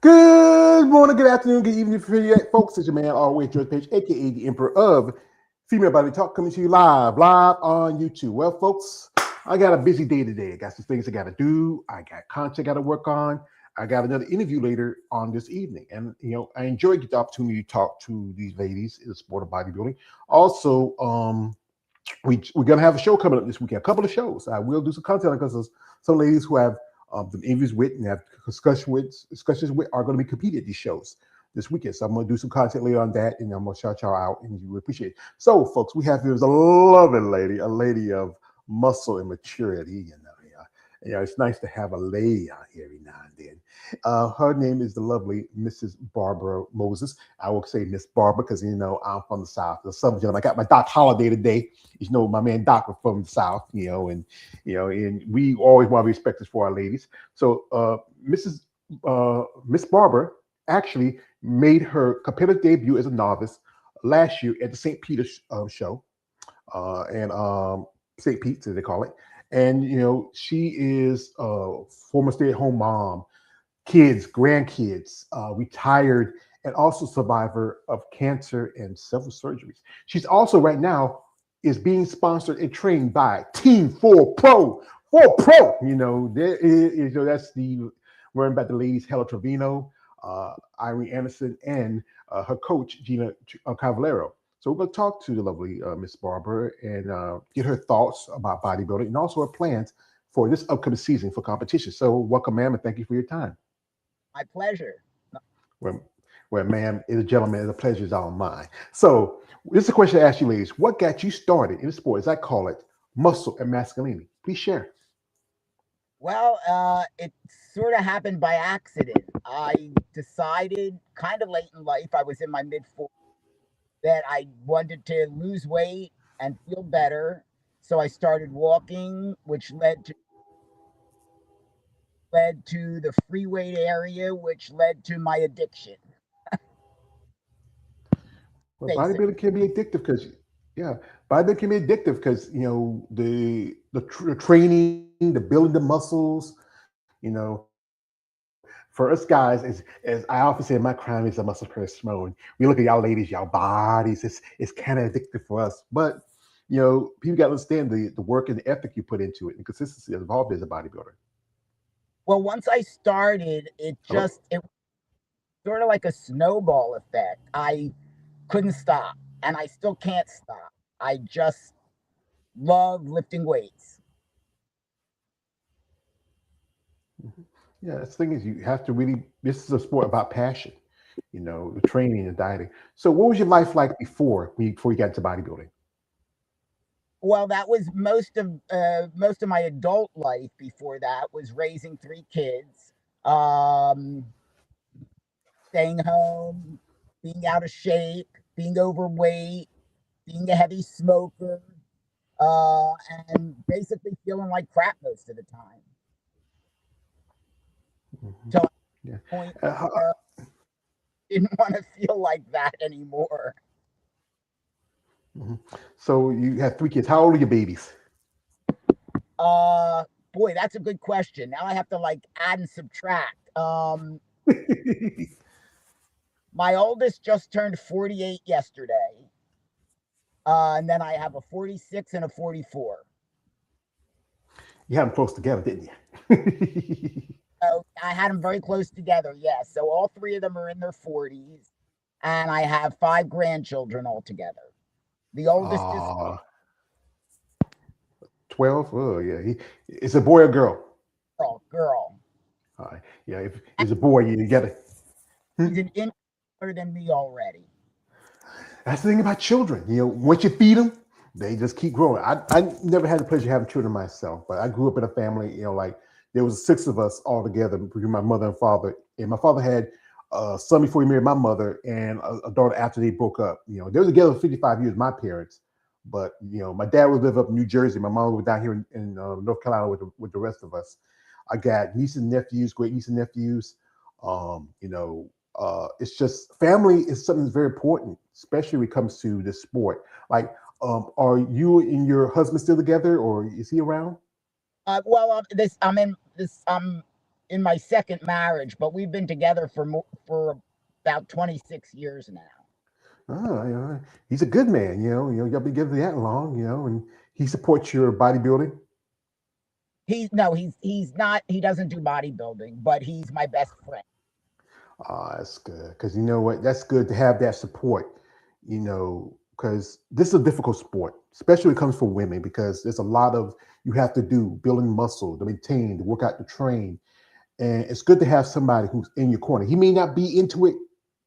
Good morning, good afternoon, good evening, for you folks. It's your man, always George Page, aka the Emperor of Female Body Talk, coming to you live on YouTube. Well, folks, I got a busy day today. I got some things I got to do. I got content I got to work on. I got another interview later on this evening, and I enjoyed the opportunity to talk to these ladies in the sport of bodybuilding. Also, we're gonna have a show coming up this weekend. A couple of shows. I will do some content because there's some ladies who have the interviews with and have discussions with are going to be competing at these shows this weekend. So I'm going to do some content later on that, and I'm going to shout y'all out, and you will appreciate it. So, folks, we have here is a lovely lady, a lady of muscle and maturity. It's nice to have a lady out here every now and then. Her name is the lovely Mrs. Barbara Moses. I will say Miss Barbara because I'm from the South, the Southern gentleman. I got my Doc Holiday today. My man Doc was from the South, and we always want to be respected for our ladies. So Mrs. Miss Barbara actually made her competitive debut as a novice last year at the St. Peter's show, and St. Pete's as they call it. And she is a former stay-at-home mom, kids, grandkids, retired, and also survivor of cancer and several surgeries. She's also right now is being sponsored and trained by Team 4 Pro. 4 Pro, there is, that's the learn about the ladies Hella Trevino, Irene Anderson, and her coach Gina Cavallero. So we're going to talk to the lovely Miss Barbara and get her thoughts about bodybuilding and also her plans for this upcoming season for competition. So welcome, ma'am, and thank you for your time. My pleasure. Well, well, ma'am, as a gentleman, the pleasure is all mine. So this is a question to ask you, ladies. What got you started in the sport, as I call it, muscle and masculinity? Please share. Well, it sort of happened by accident. I decided kind of late in life, I was in my mid 40s, that I wanted to lose weight and feel better. So I started walking, which led to the free weight area, which led to my addiction, Well, basically. bodybuilding can be addictive because, yeah, bodybuilding can be addictive because the training, the building the muscles, for us guys, as I often say, my crime is a muscle press mode. We look at y'all ladies, y'all bodies, it's kind of addictive for us. But people got to understand the work and the effort you put into it and consistency involved as a bodybuilder. Well, once I started, Hello. it was sort of like a snowball effect. I couldn't stop, and I still can't stop. I just love lifting weights. Mhm. Yeah, the thing is, you have to really. This is a sport about passion. The training and dieting. So, what was your life like before you got into bodybuilding? Well, that was most of my adult life. Before that was raising three kids, um, staying home, being out of shape, being overweight, being a heavy smoker, uh, and basically feeling like crap most of the time. Mhm. Till I Yeah. point How, where I didn't want to feel like that anymore. mhm. So you have three kids. How old are your babies? Uh, Boy, that's a good question. Now I have to like add and subtract. My oldest just turned 48 yesterday. And then I have a 46 and a 44. You had them close together, didn't you? So I had them very close together. Yes. So all three of them are in their 40s. And I have five grandchildren altogether. The oldest is Ah, 12. Oh, yeah. It's a boy or girl. girl. Yeah, if it's a boy, you got to. He's an inch older than me already. That's the thing about children. Once you feed them, they just keep growing. I never had the pleasure of having children myself, but I grew up in a family, like there was six of us all together between my mother and father. And my father had a son before he married my mother and a daughter after they broke up. They were together for 55 years, my parents. But, my dad would live up in New Jersey. My mom was down here in North Carolina with the rest of us. I got nieces and nephews, great nieces and nephews. It's just family is something that's very important, especially when it comes to this sport. Like, are you and your husband still together, or is he around? Well, this I'm in this. in my second marriage, but we've been together for about 26 years now. Oh, he's a good man. Y'all been together that long. And he supports your bodybuilding. He's not. He doesn't do bodybuilding, but he's my best friend. Oh, that's good. Because you know what? That's good to have that support. Because this is a difficult sport, especially when it comes for women, because there's a lot of you have to do building muscle, to maintain, to work out, to train. And it's good to have somebody who's in your corner. He may not be into it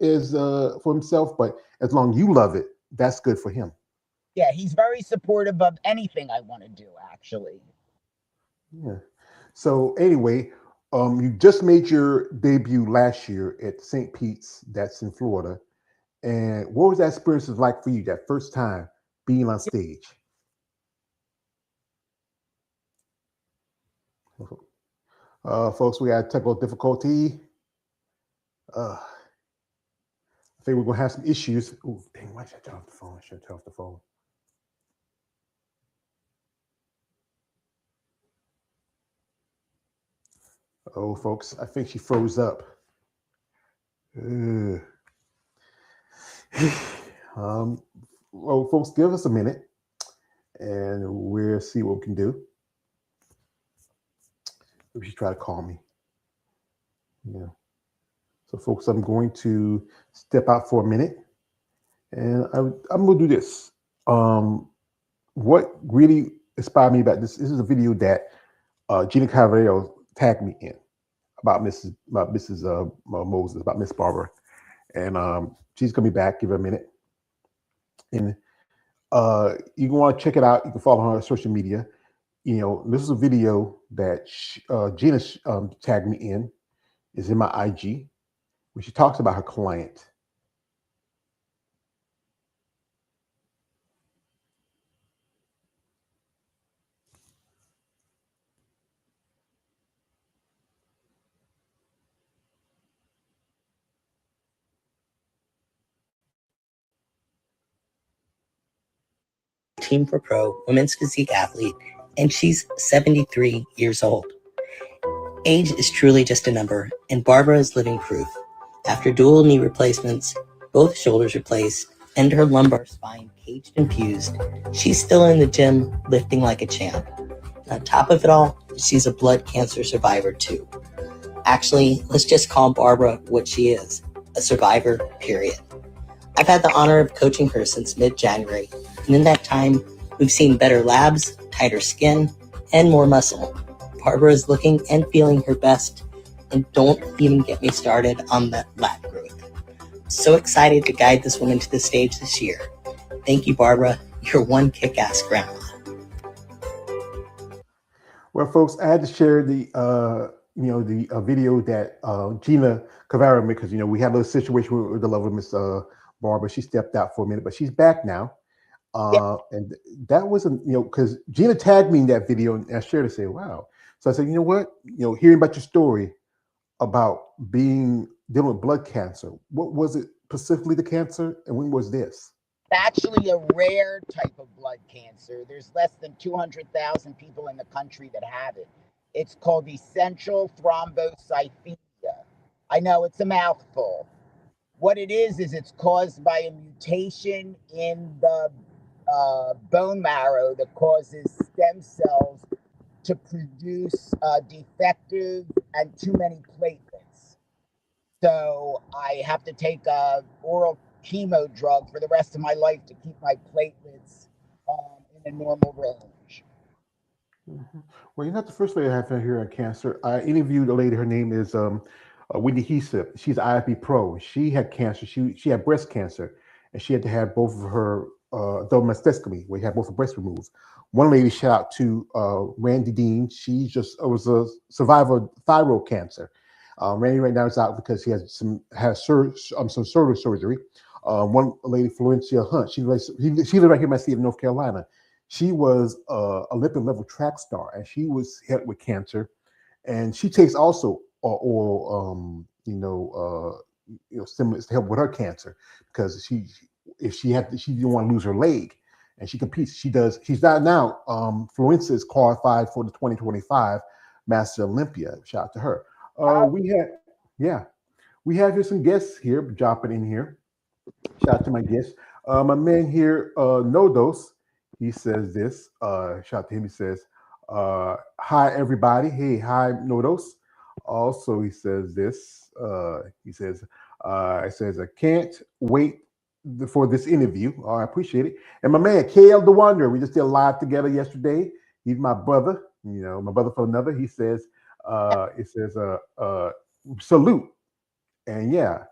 as for himself, but as long as you love it, that's good for him. Yeah, he's very supportive of anything I want to do, actually. Yeah. So anyway, you just made your debut last year at St. Pete's, that's in Florida. And what was that experience like for you, that first time being on stage? Folks, we had technical difficulty. I think we're gonna have some issues. Oh, dang, why should I turn off the phone? I should turn off the phone. Oh, folks, I think she froze up. Well, folks, give us a minute and we'll see what we can do. Maybe she try to call me. Yeah. So, folks, I'm going to step out for a minute, and I'm going to do this. What really inspired me about this is a video that Gina Carvalho tagged me in about Mrs. Moses, about Miss Barbara, and she's going to be back. Give her a minute, and you can want to check it out. You can follow her on social media. This is a video that Gina tagged me in. It's in my IG, where she talks about her client. Team for Pro women's physique athlete, and she's 73 years old. Age is truly just a number, and Barbara is living proof. After dual knee replacements, both shoulders replaced, and her lumbar spine caged and fused, she's still in the gym lifting like a champ. And on top of it all, she's a blood cancer survivor too. Actually, let's just call Barbara what she is, a survivor, period. I've had the honor of coaching her since mid-January, and in that time, we've seen better labs, tighter skin, and more muscle. Barbara is looking and feeling her best, and don't even get me started on that lat growth. So excited to guide this woman to the stage this year. Thank you, Barbara. You're one kick-ass grandma. Well, folks, I had to share the video that Gina Carvalho made, because we had a little situation with the lovely Miss Barbara. She stepped out for a minute, but she's back now. And that wasn't, because Gina tagged me in that video, and I shared it, say, wow. So I said, you know what, hearing about your story about dealing with blood cancer, what was it specifically, the cancer, and when was this? Actually a rare type of blood cancer. There's less than 200,000 people in the country that have it. It's called essential thrombocythemia. I know it's a mouthful. What it is it's caused by a mutation in the bone marrow that causes stem cells to produce defective and too many platelets. So I have to take a oral chemo drug for the rest of my life to keep my platelets in a normal range. Mm-hmm. Well, you're not the first lady I have here on cancer. I interviewed a lady. Her name is Wendy Heesip. She's IFB Pro. She had cancer. She had breast cancer, and she had to have both of her double mastectomy, where you had both her breasts removed. One lady, shout out to Randy Dean. She just was a survivor of thyroid cancer. Randy right now is out because he has some surgery. One lady, Florencia Hunt, she lives right here in my state of North Carolina. She was Olympic level track star, and she was hit with cancer, and she takes also oral, stimulants to help with her cancer, because she didn't want to lose her leg, and she competes. She's not now. Florencia is qualified for the 2025 Master Olympia. Shout out to her. We had, yeah, we have here some guests here dropping in here. Shout out to my guests. My man here, Nodos, he says this. Shout out to him. He says, "Hi everybody. Hey, hi Nodos." Also, he says this. It says, "I can't wait for this interview." Oh, I appreciate it. And my man, KL the Wanderer, we just did a live together yesterday. He's my brother. My brother from another. He says, "It says, salute." And yeah,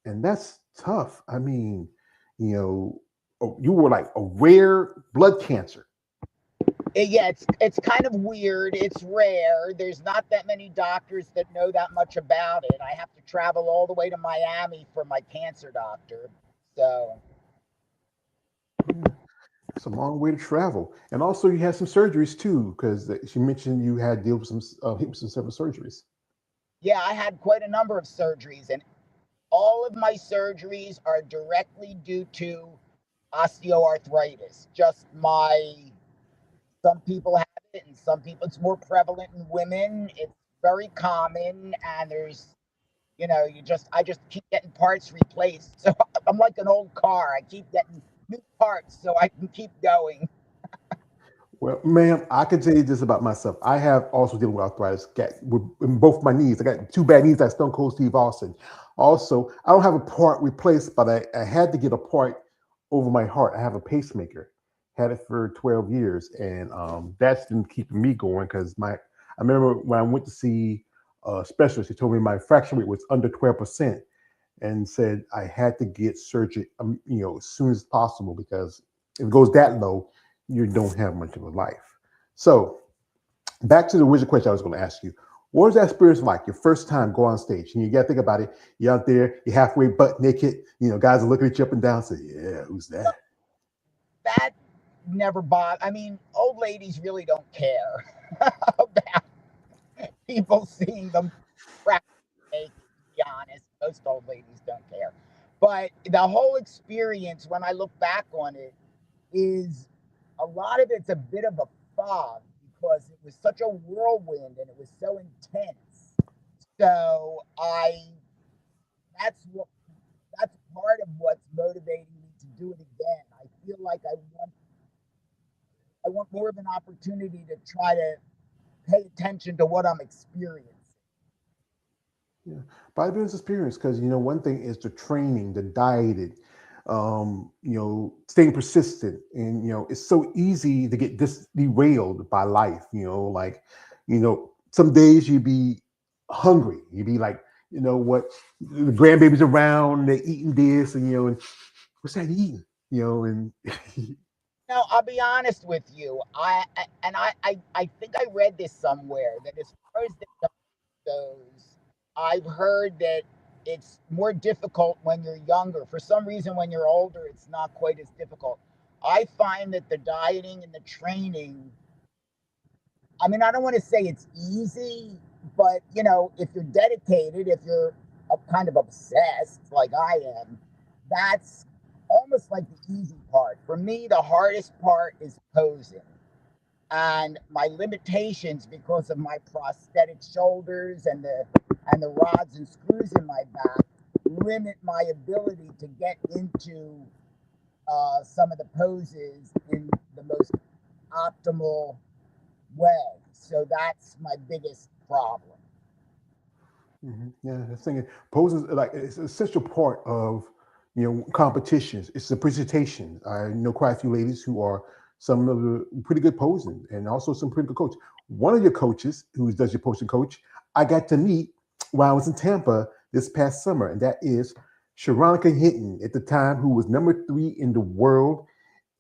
and that's tough. I mean, you were like a rare blood cancer. Yeah, it's kind of weird. It's rare. There's not that many doctors that know that much about it. I have to travel all the way to Miami for my cancer doctor. So It's a long way to travel. And also, you had some surgeries too, because she mentioned you had to deal with some hips and several surgeries. yeah, I had quite a number of surgeries, and all of my surgeries are directly due to osteoarthritis. Just some people have it, and some people it's more prevalent in women. It's very common, and I just keep getting parts replaced. So I'm like an old car. I keep getting new parts so I can keep going. Well, ma'am, I can tell you this about myself. I have also dealing with arthritis in both my knees. I got two bad knees like Stone Cold Steve Austin. Also, I don't have a part replaced, but I had to get a part over my heart. I have a pacemaker. Had it for 12 years, and that's been keeping me going because I remember when I went to see a specialist, he told me my fracture rate was under 12% and said I had to get surgery, as soon as possible because if it goes that low, you don't have much of a life. So back to the original question I was going to ask you. What was that experience like? Your first time go on stage, and you got to think about it. You're out there, you're halfway butt naked. Guys are looking at you up and down. Say, "Yeah, who's that?" That never bothered. I mean, old ladies really don't care about people seeing them practice naked. To be honest, most old ladies don't care. But the whole experience, when I look back on it, is a lot of it's a bit of a fog because it was such a whirlwind and it was so intense. So that's what that's part of what's motivating me to do it again. I feel like I want more of an opportunity to try to pay attention to what I'm experiencing. Yeah, bodybuilding's experience because one thing is the training, the dieting, staying persistent, and it's so easy to get derailed by life. Some days you be hungry, you be like, what, the grandbabies around, they're eating this, and what's that eating, and No, I'll be honest with you. I think I read this somewhere that as far as the diet goes, I've heard that it's more difficult when you're younger. For some reason, when you're older, it's not quite as difficult. I find that the dieting and the training, I mean, I don't want to say it's easy, but if you're dedicated, if you're kind of obsessed like I am, that's almost like the easy part. For me, the hardest part is posing. And my limitations because of my prosthetic shoulders and the rods and screws in my back limit my ability to get into some of the poses in the most optimal way. So that's my biggest problem. Yeah, that's thinking poses like it's an essential part of competitions. It's the presentation. I know quite a few ladies who are some of the pretty good posing, and also some pretty good coach. One of your coaches, who does your posing coach, I got to meet while I was in Tampa this past summer, and that is Sharonica Hinton at the time, who was number 3 in the world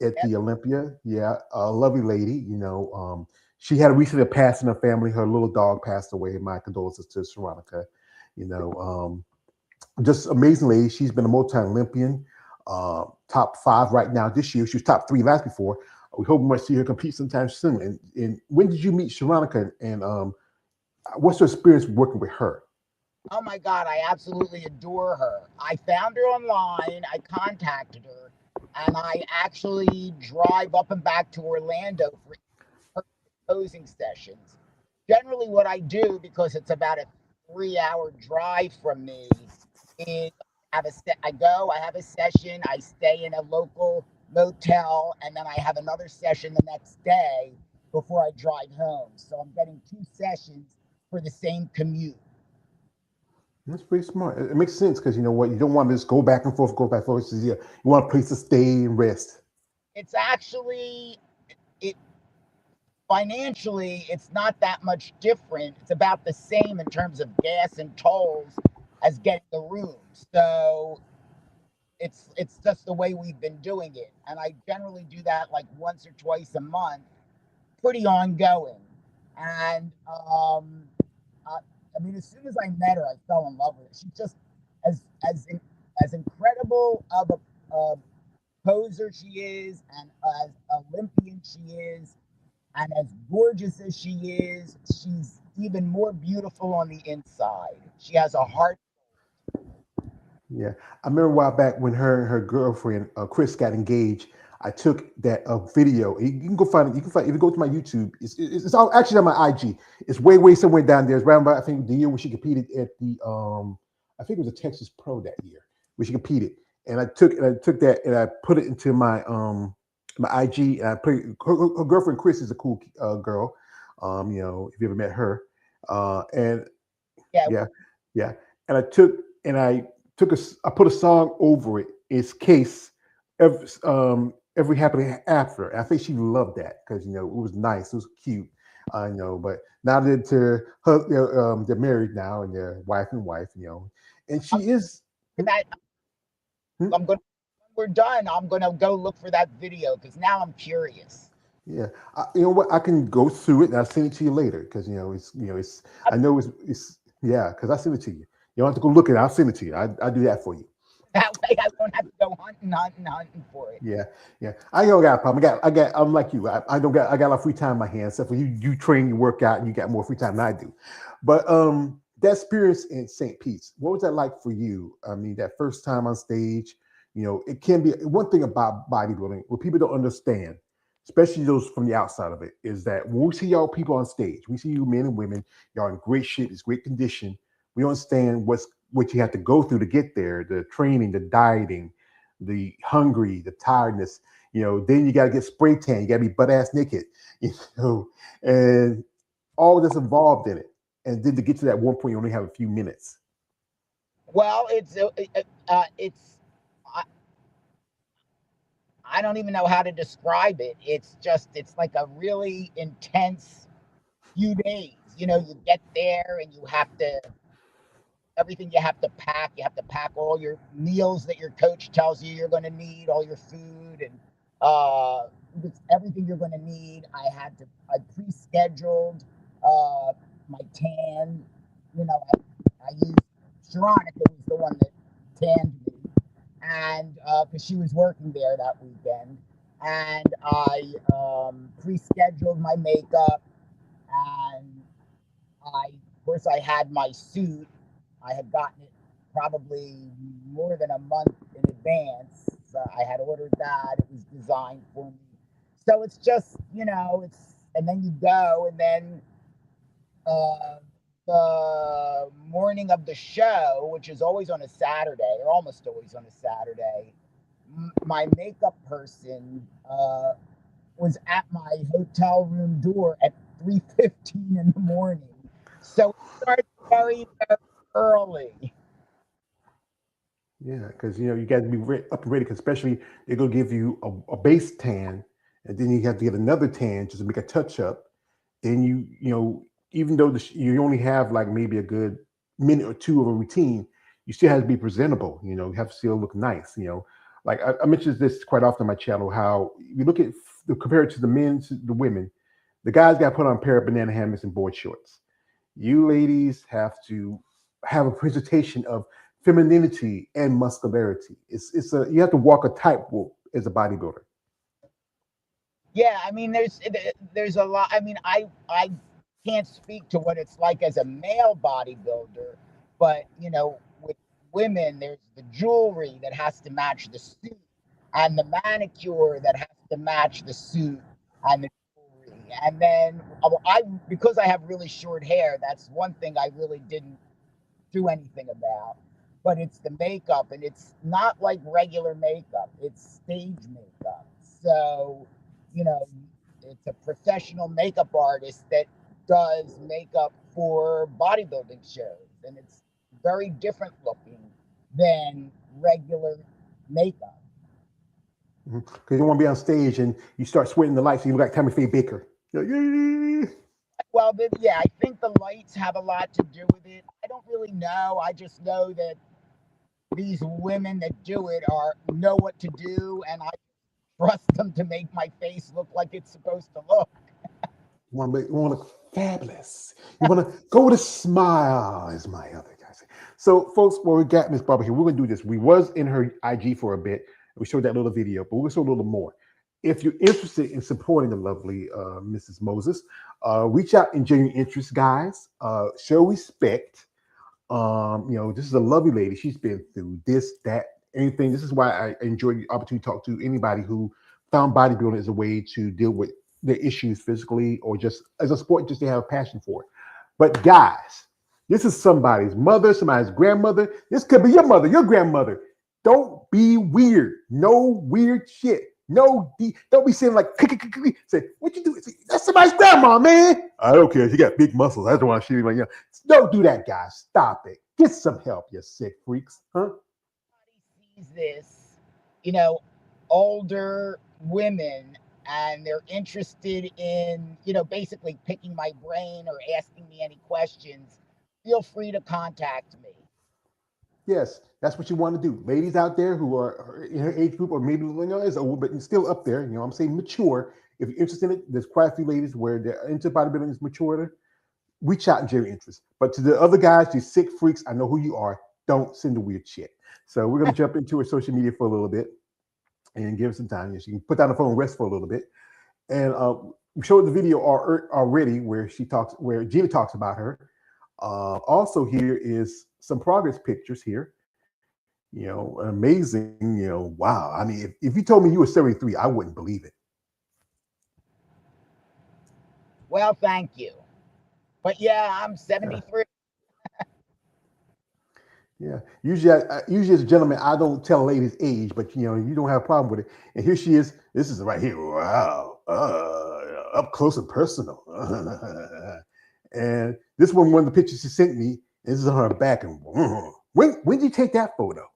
at Yep. the Olympia. Yeah, a lovely lady. She had a recently passed in her family. Her little dog passed away. My condolences to Sharonica. Just amazing lady. She's been a multi-Olympian, top 5 right now this year. She was top 3 last before. We hope we might see her compete sometime soon. And when did you meet Sharonica? And what's your experience working with her? Oh my God, I absolutely adore her. I found her online, I contacted her, and I actually drive up and back to Orlando for her posing sessions. Generally, what I do, because it's about a 3-hour drive from me is I have a session, I stay in a local motel, and then I have another session the next day before I drive home. So I'm getting 2 sessions for the same commute. That's pretty smart. It makes sense because you know what, you don't want to just go back and forth, go back and forth. You want a place to stay and rest. It's actually it financially, it's not that much different. It's about the same in terms of gas and tolls as getting the room. So it's just the way we've been doing it, and I generally do that like once or twice a month, pretty ongoing. And I mean, as soon as I met her, I fell in love with her. She's just as as incredible of a poser she is, and as Olympian she is, and as gorgeous as she is, she's even more beautiful on the inside. She has a heart. Yeah, I remember a while back when her and her girlfriend Chris got engaged. I took that video. You can go find it. You can find if you go to my YouTube. It's all actually on my IG. It's way somewhere down there. It's around about I think the year when she competed at the I think it was a Texas Pro that year where she competed. And I took that and I put it into my IG. And I put her girlfriend Chris is a cool girl. You know, if you ever met her, and Yeah, yeah, yeah. And I put a song over it. It's Case every happily after. I think she loved that because you know it was nice, it was cute. I know, but now that they're married now and they're wife and wife, you know, and she is. that Hmm? I'm gonna when we're done, I'm gonna go look for that video because now I'm curious. Yeah, you know what? I can go through it and I'll send it to you later because it's I know it's yeah because I send it to you. You don't have to go look at it. I'll send it to you. I do that for you. That way I don't have to go hunting for it. Yeah, yeah. I don't got a problem. I'm like you. I don't got. I got a lot of free time in my hands. Except for you, you train, you work out, and you got more free time than I do. But that experience in St. Pete's, what was that like for you? I mean, that first time on stage. You know, it can be one thing about bodybuilding. What people don't understand, especially those from the outside of it, is that when we see y'all people on stage, we see you men and women, y'all in great shape, it's great condition. We understand what you have to go through to get there, the training, the dieting, the hungry, the tiredness, you know, then you got to get spray tan, you got to be butt ass naked, you know, and all that's involved in it. And then to get to that one point, you only have a few minutes. Well, it's I, I don't even know how to describe it. It's like a really intense few days. You know, you get there and you have to everything you have to pack. You have to pack all your meals that your coach tells you you're going to need, all your food, and uh, everything you're going to need. I pre-scheduled my tan. You know, I used Sharonica was the one that tanned me, and because she was working there that weekend, and I pre-scheduled my makeup, and of course, I had my suit. I had gotten it probably more than a month in advance. So I had ordered that. It was designed for me. So it's just, and then you go, and then uh, the morning of the show, which is always on a Saturday, or almost always on a Saturday, my makeup person was at my hotel room door at 3:15 in the morning. So it starts very early. Yeah, because you know you got to be up and ready. Cause especially they're gonna give you a base tan, and then you have to get another tan just to make a touch up. Then you know even though you only have like maybe a good minute or two of a routine, you still have to be presentable. You know, you have to still look nice. You know, like I mentioned this quite often on my channel. How you look at compare it to the men to the women, the guys got to put on a pair of banana hammocks and board shorts. You ladies have to have a presentation of femininity and muscularity. It's a you have to walk a tightrope as a bodybuilder. Yeah, I mean, there's a lot. I mean, I can't speak to what it's like as a male bodybuilder, but with women, there's the jewelry that has to match the suit, and the manicure that has to match the suit and the jewelry. And then I because I have really short hair, that's one thing I really didn't do anything about. But it's the makeup, and it's not like regular makeup, it's stage makeup. So, you know, it's a professional makeup artist that does makeup for bodybuilding shows, and it's very different looking than regular makeup. Because you want to be on stage and you start sweating the lights and you look like Tammy Faye Baker. You're like, "Yeah." Well, yeah, I think the lights have a lot to do with it. I don't really know. I just know that these women that do it are know what to do, and I trust them to make my face look like it's supposed to look. You want to look fabulous. You want to go with a smile, as my other guy said. So, folks, what we got Miss Barbara here, we're going to do this. We was in her IG for a bit. We showed that little video, but we're going to show a little more. If you're interested in supporting the lovely Mrs. Moses, reach out in genuine interest, guys. Show respect. This is a lovely lady. She's been through this, that, anything. This is why I enjoy the opportunity to talk to anybody who found bodybuilding as a way to deal with their issues physically or just as a sport, just they have a passion for it. But guys, this is somebody's mother, somebody's grandmother. This could be your mother, your grandmother. Don't be weird. No weird shit. No, don't be saying like, say, what you do? That's somebody's grandma, man. I don't care. She got big muscles. I don't want to see like, don't do that, guys. Stop it. Get some help, you sick freaks. Huh? Sees this, older women, and they're interested in, basically picking my brain or asking me any questions. Feel free to contact me. Yes, that's what you want to do. Ladies out there who are in her age group or maybe is old, but still up there, I'm saying mature. If you're interested in it, there's quite a few ladies where they're into bodybuilding is mature. Reach out in genuine interest. But to the other guys, you sick freaks, I know who you are. Don't send the weird shit. So we're going to jump into her social media for a little bit and give her some time. She can put down the phone and rest for a little bit. And we showed the video already where Gina talks about her. Also, here is some progress pictures here. Amazing. Wow. I mean, if you told me you were 73, I wouldn't believe it. Well, thank you. But yeah, I'm 73. Yeah. Usually as a gentleman, I don't tell a lady's age, but you don't have a problem with it. And here she is. This is right here. Wow. Up close and personal. And this one of the pictures she sent me. This is on her back. And when did you take that photo?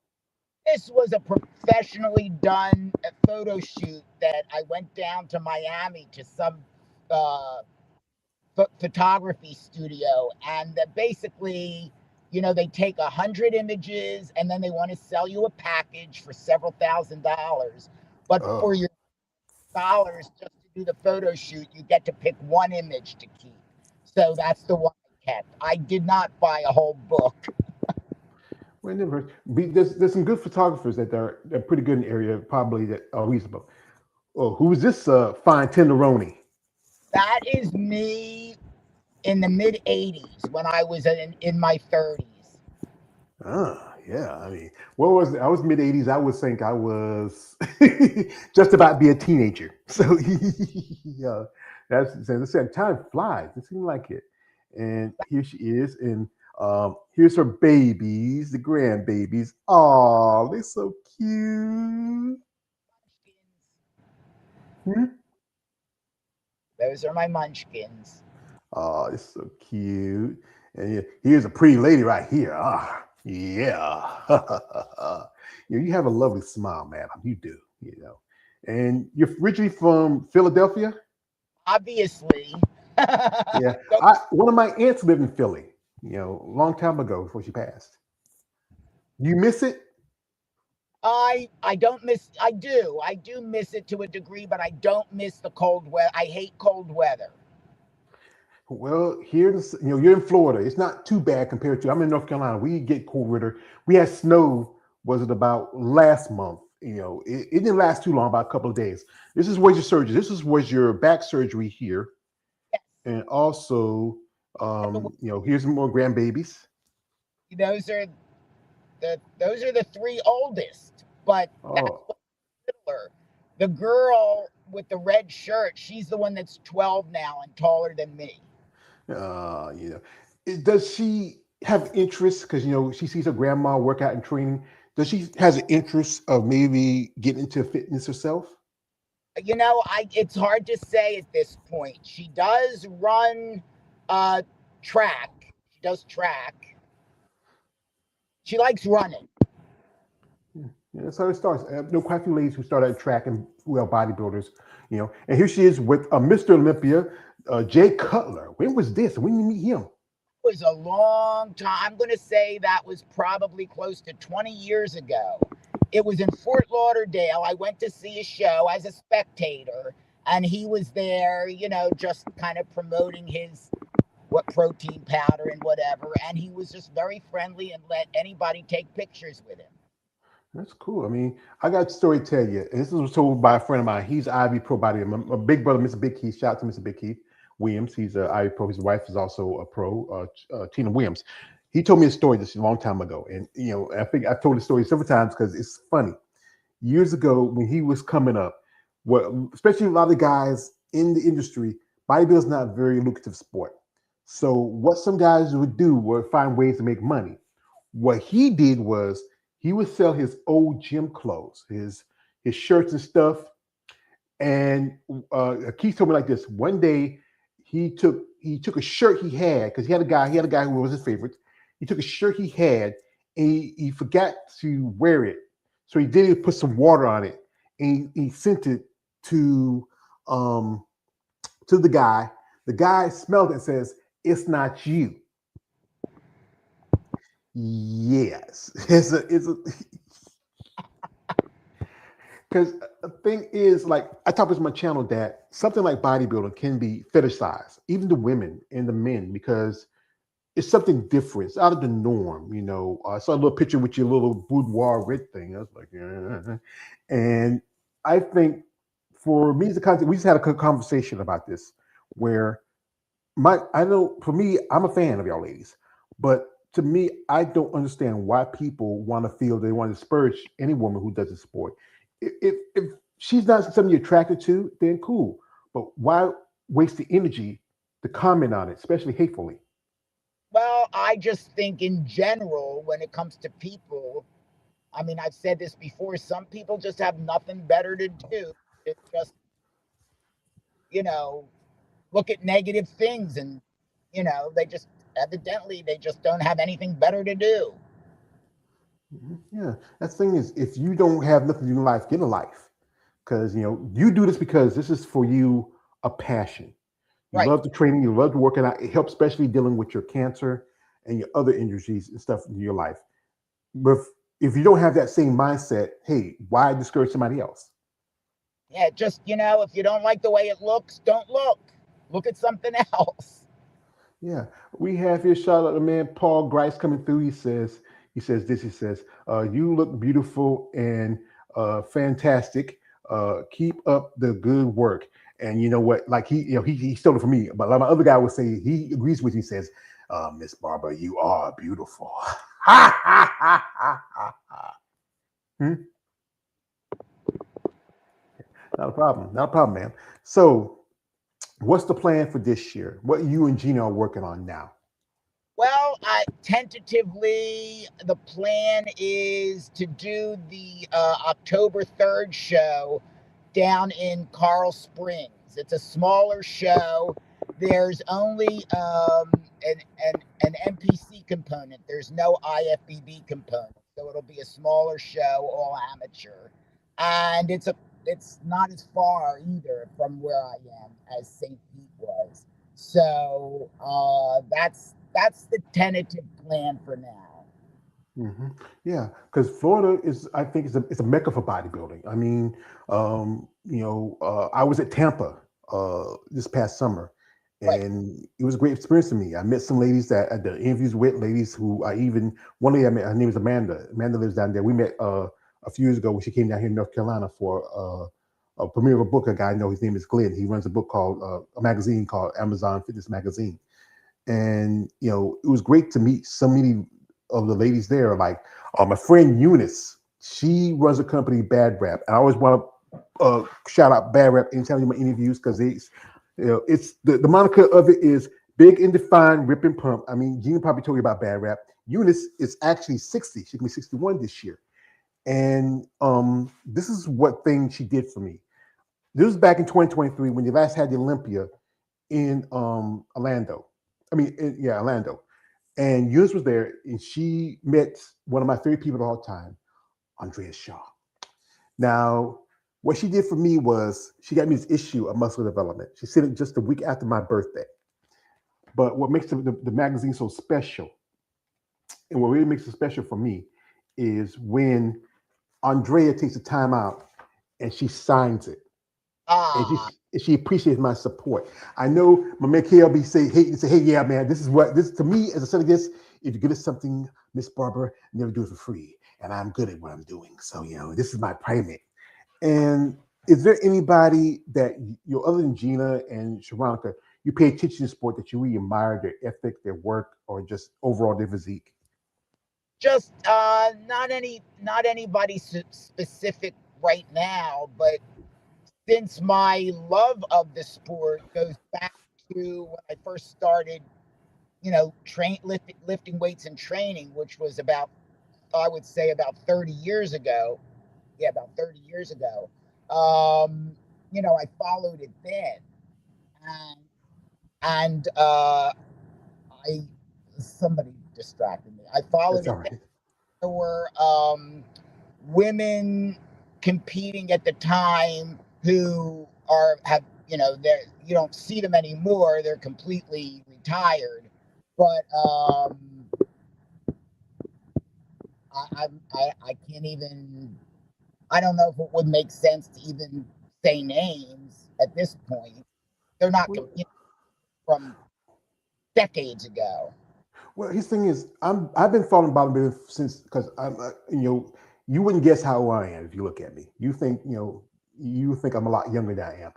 This was a professionally done photo shoot that I went down to Miami to some photography studio, and that basically, they take 100 images and then they want to sell you a package for several $1,000s. But for your dollars just to do the photo shoot, you get to pick one image to keep. So that's the one I kept. I did not buy a whole book. Well, there's some good photographers that are pretty good in the area, probably that are reasonable. Oh, who is this fine tenderoni? That is me in the mid 80s when I was in my 30s. Yeah. I mean, what was it? I was mid 80s. I would think I was just about to be a teenager. So yeah, time flies. It seemed like it. And here she is, and here's her babies, the grandbabies. Oh, they're so cute. Those are my munchkins. Oh, it's so cute. And here's a pretty lady right here. Ah, yeah. You have a lovely smile, madam. You do, And you're originally from Philadelphia? Obviously. Yeah. One of my aunts lived in Philly, a long time ago before she passed. You miss it? I do miss it to a degree, but I don't miss the cold weather. I hate cold weather. Well, here, you're in Florida. It's not too bad compared to, I'm in North Carolina. We get cold weather. We had snow, was it about last month? It didn't last too long, about a couple of days. This is where's your surgery. This was your back surgery here. Yes. And also, here's some more grandbabies. Those are the three oldest, but that's Hitler. The girl with the red shirt, she's the one that's 12 now and taller than me. Does she have interest because she sees her grandma work out and training? Does she has an interest of maybe getting into fitness herself? It's hard to say at this point. She does run track. She does track. She likes running. Yeah, that's how it starts. I know quite a few ladies who started at track and bodybuilders, And here she is with Mr. Olympia, Jay Cutler. When was this? When did you meet him? It was a long time. I'm going to say that was probably close to 20 years ago. It was in Fort Lauderdale. I went to see a show as a spectator, and he was there, just kind of promoting his protein powder and whatever. And he was just very friendly and let anybody take pictures with him. That's cool. I mean, I got a story to tell you. And this was told by a friend of mine. He's Ivy Pro Body. My big brother, Mr. Big Keith. Shout out to Mr. Big Keith Williams. He's an Ivy Pro. His wife is also a pro, Tina Williams. He told me a story just a long time ago. And, I think I've told the story several times because it's funny. Years ago, when he was coming up, especially a lot of guys in the industry, bodybuilding is not a very lucrative sport. So what some guys would do would find ways to make money. What he did was he would sell his old gym clothes, his shirts and stuff. And Keith told me like this. One day he took a shirt he had because he had a guy who was his favorite. He took a shirt he had and he forgot to wear it. So he did put some water on it and he sent it to the guy. The guy smelled it and says, "It's not you." Yes, it's a because the thing is, like I talk about my channel, that something like bodybuilding can be fetishized, even the women and the men, because it's something different. It's out of the norm, I saw a little picture with your little boudoir red thing. I was like, and I think for me as a content, we just had a conversation about this, where I know for me, I'm a fan of y'all ladies, but to me, I don't understand why people want to feel they want to disparage any woman who does the sport. If she's not something you're attracted to, then cool. But why waste the energy to comment on it, especially hatefully? Well, I just think in general, when it comes to people, I mean, I've said this before, some people just have nothing better to do. It's just, look at negative things and, they just don't have anything better to do. Yeah, that thing is, if you don't have nothing to do in life, get a life, because you do this because this is for you a passion. You Right. love the training, you love the working out. It helps, especially dealing with your cancer and your other injuries and stuff in your life. But if you don't have that same mindset, hey, why discourage somebody else? Yeah, just if you don't like the way it looks, don't look. Look at something else. Yeah, we have here, shout out to man Paul Grice coming through. He says, you look beautiful and fantastic. Keep up the good work. And you know what? Like he stole it from me. But like my other guy would say, he agrees with you. He says, Miss Barbara, you are beautiful. Ha ha ha ha ha. Not a problem, man. So what's the plan for this year? What you and Gina are working on now? Well, tentatively, the plan is to do the October 3rd show down in Coral Springs. It's a smaller show. There's only an NPC component. There's no IFBB component. So it'll be a smaller show, all amateur. And it's not as far either from where I am as St. Pete was. So that's the tentative plan for now. Mm-hmm. Yeah, because Florida is, I think, it's a mecca for bodybuilding. I mean, I was at Tampa this past summer, and it was a great experience for me. I met some ladies that I did interviews with, ladies who one lady I met, her name is Amanda. Amanda lives down there. We met a few years ago when she came down here in North Carolina for a premiere of a book. A guy I know, his name is Glenn. He runs a book called a magazine called Amazon Fitness Magazine. And it was great to meet so many of the ladies there. Like my friend Eunice, she runs a company, Bad Rap. And I always want to shout out Bad Rap anytime in my interviews, because it's the moniker of it is big and defined, rip and pump. I mean, Gina probably told you about bad rap. Eunice is actually 60. She's gonna be 61 this year. And this is what thing she did for me. This was back in 2023 when they last had the Olympia in Orlando. Orlando. And Eunice was there, and she met one of my favorite people of all time, Andrea Shaw. Now, what she did for me was she got me this issue of Muscle Development. She sent it just a week after my birthday. But what makes the magazine so special, and what really makes it special for me, is when Andrea takes the time out and she signs it. And she appreciates my support. I know my man KLB say, hey, yeah, man, this to me as a son of this, if you give us something, Miss Barbara, never do it for free. And I'm good at what I'm doing. So, this is my payment. And is there anybody that other than Gina and Sharonica, you pay attention to sport that you really admire their ethic, their work, or just overall their physique? Just not anybody specific right now, but since my love of the sport goes back to when I first started, lifting weights and training, which was I would say about 30 years ago. Yeah, about 30 years ago. I followed it then. And somebody distracted me. I followed it then. There were women competing at the time who you don't see them anymore. They're completely retired. But I can't even. I don't know if it would make sense to even say names at this point. They're not from decades ago. Well, his thing is, I've been following bodybuilding since, because I'm, you wouldn't guess how old I am if you look at me. You think I'm a lot younger than I am.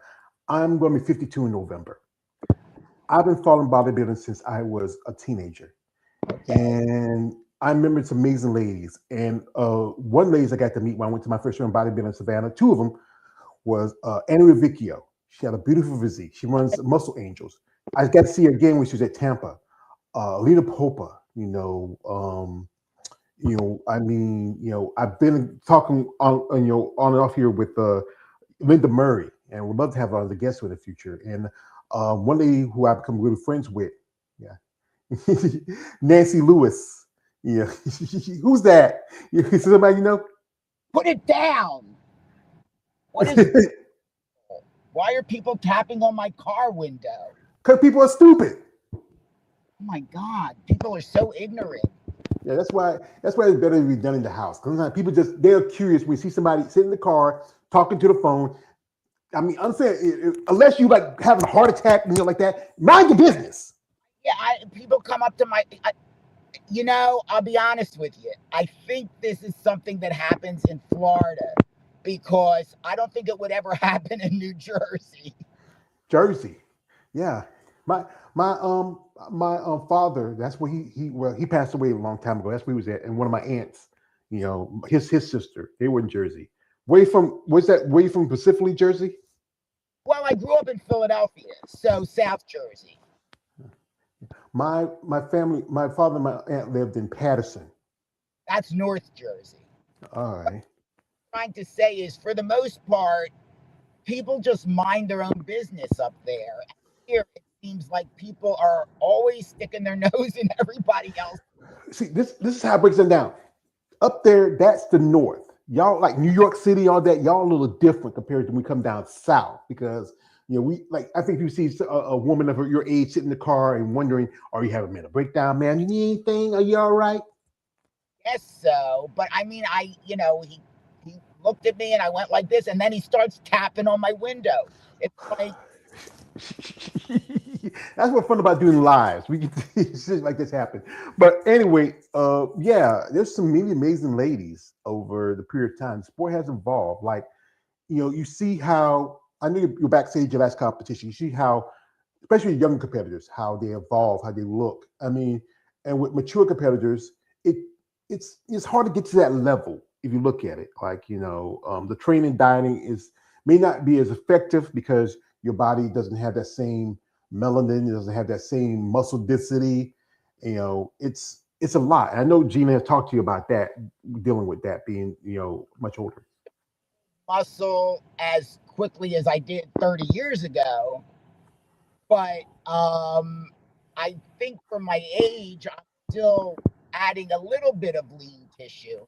I'm going to be 52 in November. I've been following bodybuilding since I was a teenager, and I remember some amazing ladies. And one lady I got to meet when I went to my first round bodybuilding in Savannah. Two of them was Anna Rivicchio. She had a beautiful physique. She runs Muscle Angels. I got to see her again when she was at Tampa. Lena Popa, I've been talking on and off here with Linda Murray, and would love to have her as a guest in the future. And one lady who I've become really friends with, Nancy Lewis. Yeah, who's that? Somebody you know? Put it down. What is it? Why are people tapping on my car window? Because people are stupid. Oh my God, people are so ignorant. Yeah, that's why it's better to be done in the house. Because sometimes people they're curious when you see somebody sitting in the car talking to the phone. I mean, I'm saying, unless you like having a heart attack and like that, mind your business. Yeah, people come up to I'll be honest with you. I think this is something that happens in Florida, because I don't think it would ever happen in New Jersey. Jersey, yeah. My father. That's where he passed away a long time ago. That's where he was at. And one of my aunts, his sister, they were in Jersey. Where you from? Where you from? Specifically, Jersey? Well, I grew up in Philadelphia, so South Jersey. My family, my father and my aunt lived in Patterson. That's North Jersey. All right. What I'm trying to say is, for the most part, people just mind their own business up there. Here, it seems like people are always sticking their nose in everybody else. See, this is how it breaks them down. Up there, that's the North. Y'all like New York City, all that. Y'all a little different compared to when we come down south, because I think you see a woman of your age sitting in the car and wondering, are you having a mental breakdown, man? You need anything? Are you all right? Yes, so, but I mean, he looked at me and I went like this, and then he starts tapping on my window. It's like, that's what's fun about doing lives. We get shit like this happen. But anyway, there's some really amazing ladies over the period of time. Sport has evolved. Like, you see how, I know you're backstage your last competition. You see how, especially young competitors, how they evolve, how they look. I mean, and with mature competitors, it's hard to get to that level if you look at it. Like, the training, dieting may not be as effective because your body doesn't have that same melanin. It doesn't have that same muscle density. It's a lot. And I know Gina has talked to you about that, dealing with that being much older. Muscle as quickly as I did 30 years ago, but I think for my age, I'm still adding a little bit of lean tissue.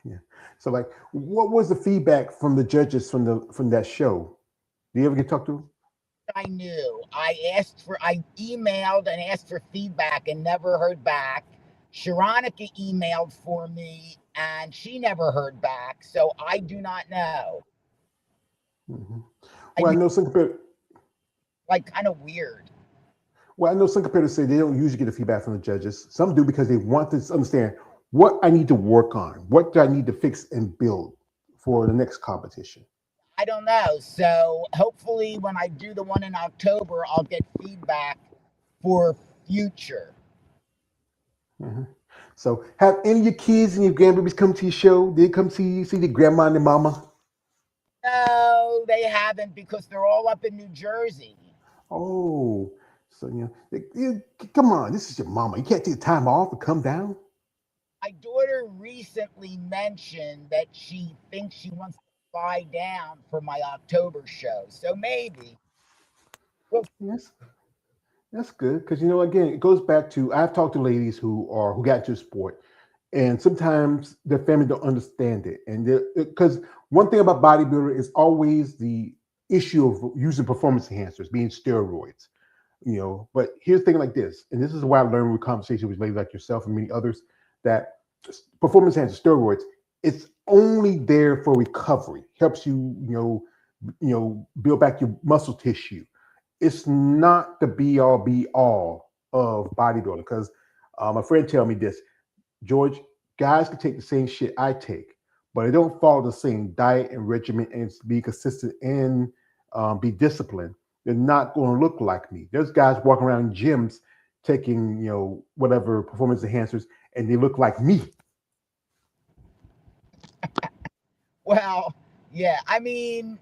Yeah. So, like, what was the feedback from the judges from that show? Do you ever get talked to? I knew. I emailed and asked for feedback and never heard back. Sharonica emailed for me and she never heard back. So I do not know. Mm-hmm. Well, I know some competitors. Like, kind of weird. Well, I know some competitors say they don't usually get a feedback from the judges. Some do because they want to understand what I need to work on, what do I need to fix and build for the next competition. I don't know. So hopefully, when I do the one in October, I'll get feedback for future. Mm-hmm. So, have any of your kids and your grandbabies come to your show? Did they come see the grandma and the mama? No, they haven't because they're all up in New Jersey. Oh, so come on, this is your mama. You can't take time off and come down. My daughter recently mentioned that she thinks she wants to fly down for my October show. So maybe. Well, Yes, that's good because again, it goes back to I've talked to ladies who got into sport, and sometimes their family don't understand it, and because one thing about bodybuilder is always the issue of using performance enhancers, being steroids. But here's the thing like this, and this is why I learned with conversation with ladies like yourself and many others that performance enhancers, steroids, it's only there for recovery, helps you, build back your muscle tissue. It's not the be all of bodybuilding because my friend tell me this, George, guys can take the same shit I take, but they don't follow the same diet and regimen and be consistent and be disciplined. They're not going to look like me. There's guys walking around gyms taking, whatever performance enhancers, and they look like me. well, yeah. I mean,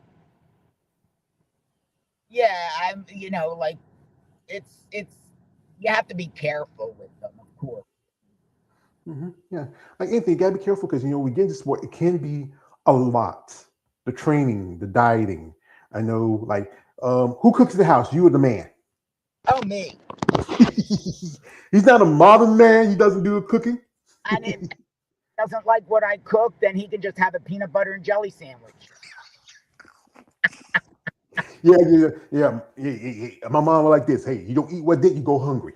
yeah. Like it's you have to be careful with them, of course. Mm-hmm. Yeah, like Anthony, you gotta be careful because we get into sport. It can be a lot. The training, the dieting. I know, like, who cooks in the house? You or the man? Oh, me. He's not a modern man. He doesn't do the cooking. And if he doesn't like what I cook, then he can just have a peanut butter and jelly sandwich. Yeah. My mom was like this. Hey, you don't eat what did you go hungry?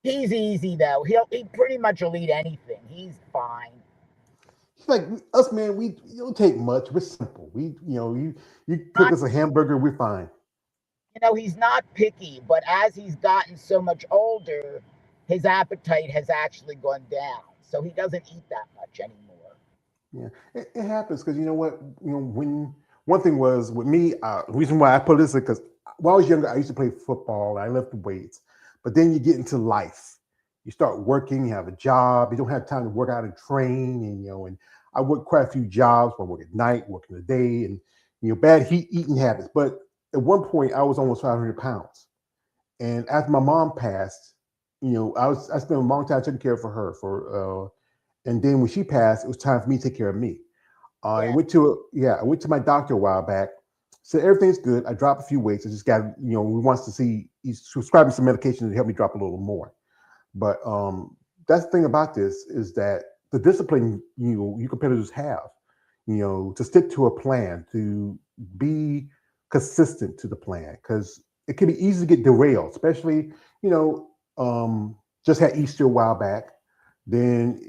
He's easy though. He pretty much will eat anything. He's fine. He's like us, man. We don't take much. We're simple. You cook us a hamburger, we're fine. He's not picky, but as he's gotten so much older, his appetite has actually gone down. So he doesn't eat that much anymore. Yeah, it happens because you know what? When one thing was with me, the reason why I put this is because when I was younger, I used to play football. I lifted weights, but then you get into life. You start working, you have a job, you don't have time to work out and train, and I worked quite a few jobs. I work at night, work in the day, and bad heat eating habits. But at one point, I was almost 500 pounds, and after my mom passed, I spent a long time taking care of her. And then when she passed, it was time for me to take care of me. I went to my doctor a while back. Said everything's good. I dropped a few weights. I just got, he wants to see. He's prescribing some medication to help me drop a little more. But that's the thing about this is that the discipline you competitors have, to stick to a plan, to be consistent to the plan, because it can be easy to get derailed, especially just had Easter a while back. Then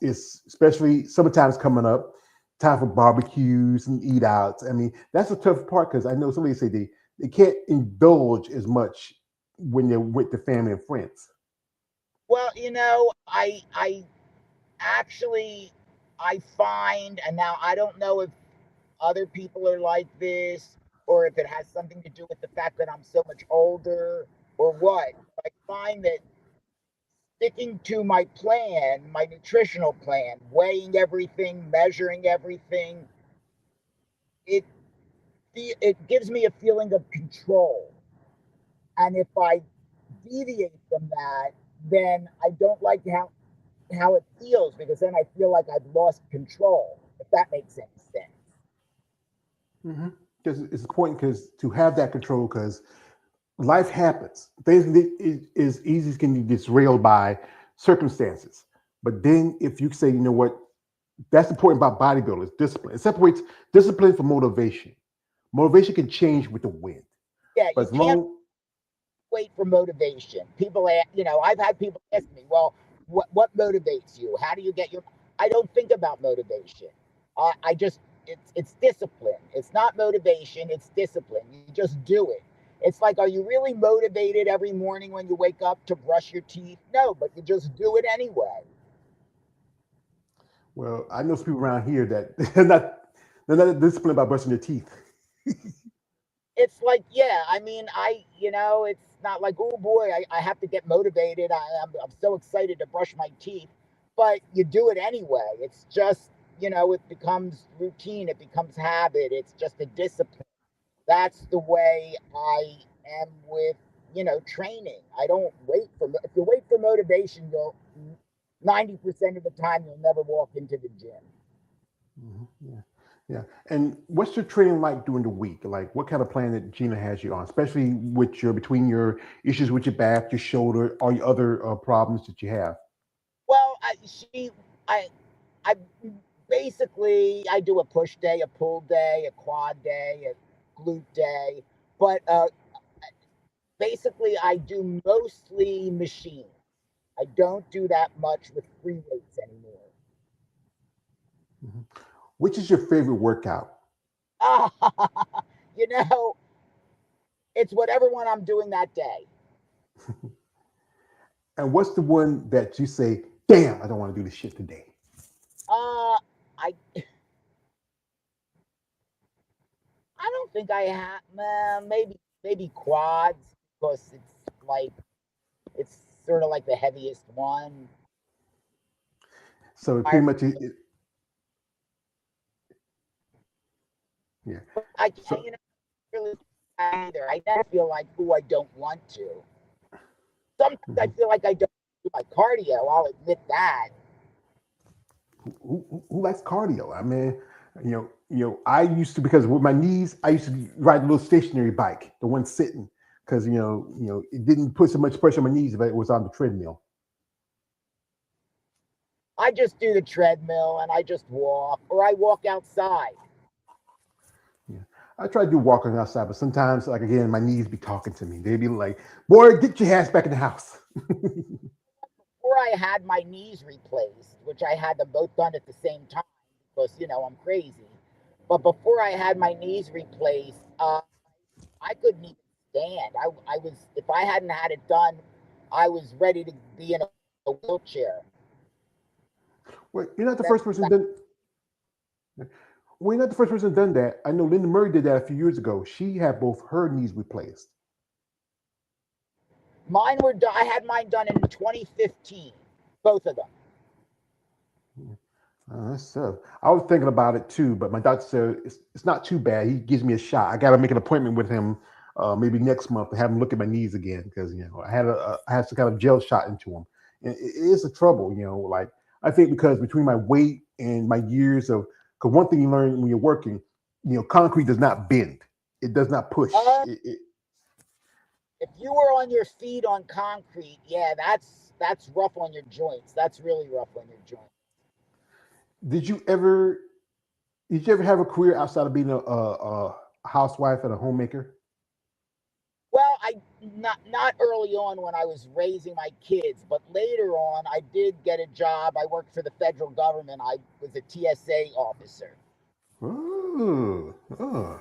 it's especially summertime's coming up, time for barbecues and eat outs. I mean, that's a tough part because I know somebody say they can't indulge as much when they're with the family and friends. Well, I actually I find, and now I don't know if other people are like this or if it has something to do with the fact that I'm so much older or what. I find that sticking to my plan, my nutritional plan, weighing everything, measuring everything, it it gives me a feeling of control. And if I deviate from that, then I don't like how it feels, because then I feel like I've lost control, if that makes any sense. Because it's important because to have that control, because life happens. Things is easy can be derailed by circumstances. But then if you say, you know what, that's important about bodybuilders, discipline. It separates discipline from motivation. Motivation can change with the wind. Yeah, But you as can't long wait for motivation. People, I've had people ask me, well, what motivates you? How do you get your? I don't think about motivation. I just it's discipline. It's not motivation. It's discipline. You just do it. It's like, are you really motivated every morning when you wake up to brush your teeth? No, but you just do it anyway. well, I know some people around here that they're not disciplined about brushing their teeth. It's like, yeah, I mean, it's not like, oh boy, I have to get motivated. I'm so excited to brush my teeth, but you do it anyway. It's just, it becomes routine, it becomes habit, it's just a discipline. That's the way I am with, training. I don't wait if you wait for motivation, you'll 90% of the time, you'll never walk into the gym. Yeah. Yeah. And what's your training like during the week? Like what kind of plan that Gina has you on, especially with between your issues with your back, your shoulder, or your other problems that you have? Well, I, I basically I do a push day, a pull day, a quad day, a glute day, but basically I do mostly machine. I don't do that much with free weights anymore. Mhm. Which is your favorite workout? you know, it's whatever one I'm doing that day. And what's the one that you say, damn, I don't want to do this shit today? I I don't think I have. Maybe quads, because it's sort of like the heaviest one. So I pretty much, yeah. I can't, So really either. I never feel like, oh, I don't want to. Sometimes I mhm. feel like I don't do my cardio. I'll admit that. Who likes cardio? I mean, I used to, because with my knees, I used to ride a little stationary bike, the one sitting, because it didn't put so much pressure on my knees, but it was on the treadmill. I just do the treadmill and I just walk, or I walk outside. Yeah. I try to do walking outside, but sometimes, like again, my knees be talking to me. They be like, "Boy, get your ass back in the house." Before I had my knees replaced, which I had them both done at the same time because, I'm crazy. But before I had my knees replaced, I couldn't even stand. I was, if I hadn't had it done, I was ready to be in a wheelchair. Well, you're not the That's first person done. Well, you're not the first person done that. I know Linda Murray did that a few years ago. She had both her knees replaced. Mine were done. I had mine done in 2015, both of them. That's tough. I was thinking about it too, but my doctor said it's not too bad. He gives me a shot. I got to make an appointment with him maybe next month to have him look at my knees again, because I had some kind of gel shot into them. And it is a trouble, like I think because between my weight and my years of, because one thing you learn when you're working, concrete does not bend. It does not push. If you were on your feet on concrete, yeah, that's rough on your joints. That's really rough on your joints. Did you ever have a career outside of being a housewife and a homemaker? Well, I not early on when I was raising my kids, but later on I did get a job. I worked for the federal government. I was a TSA officer. Oh, oh.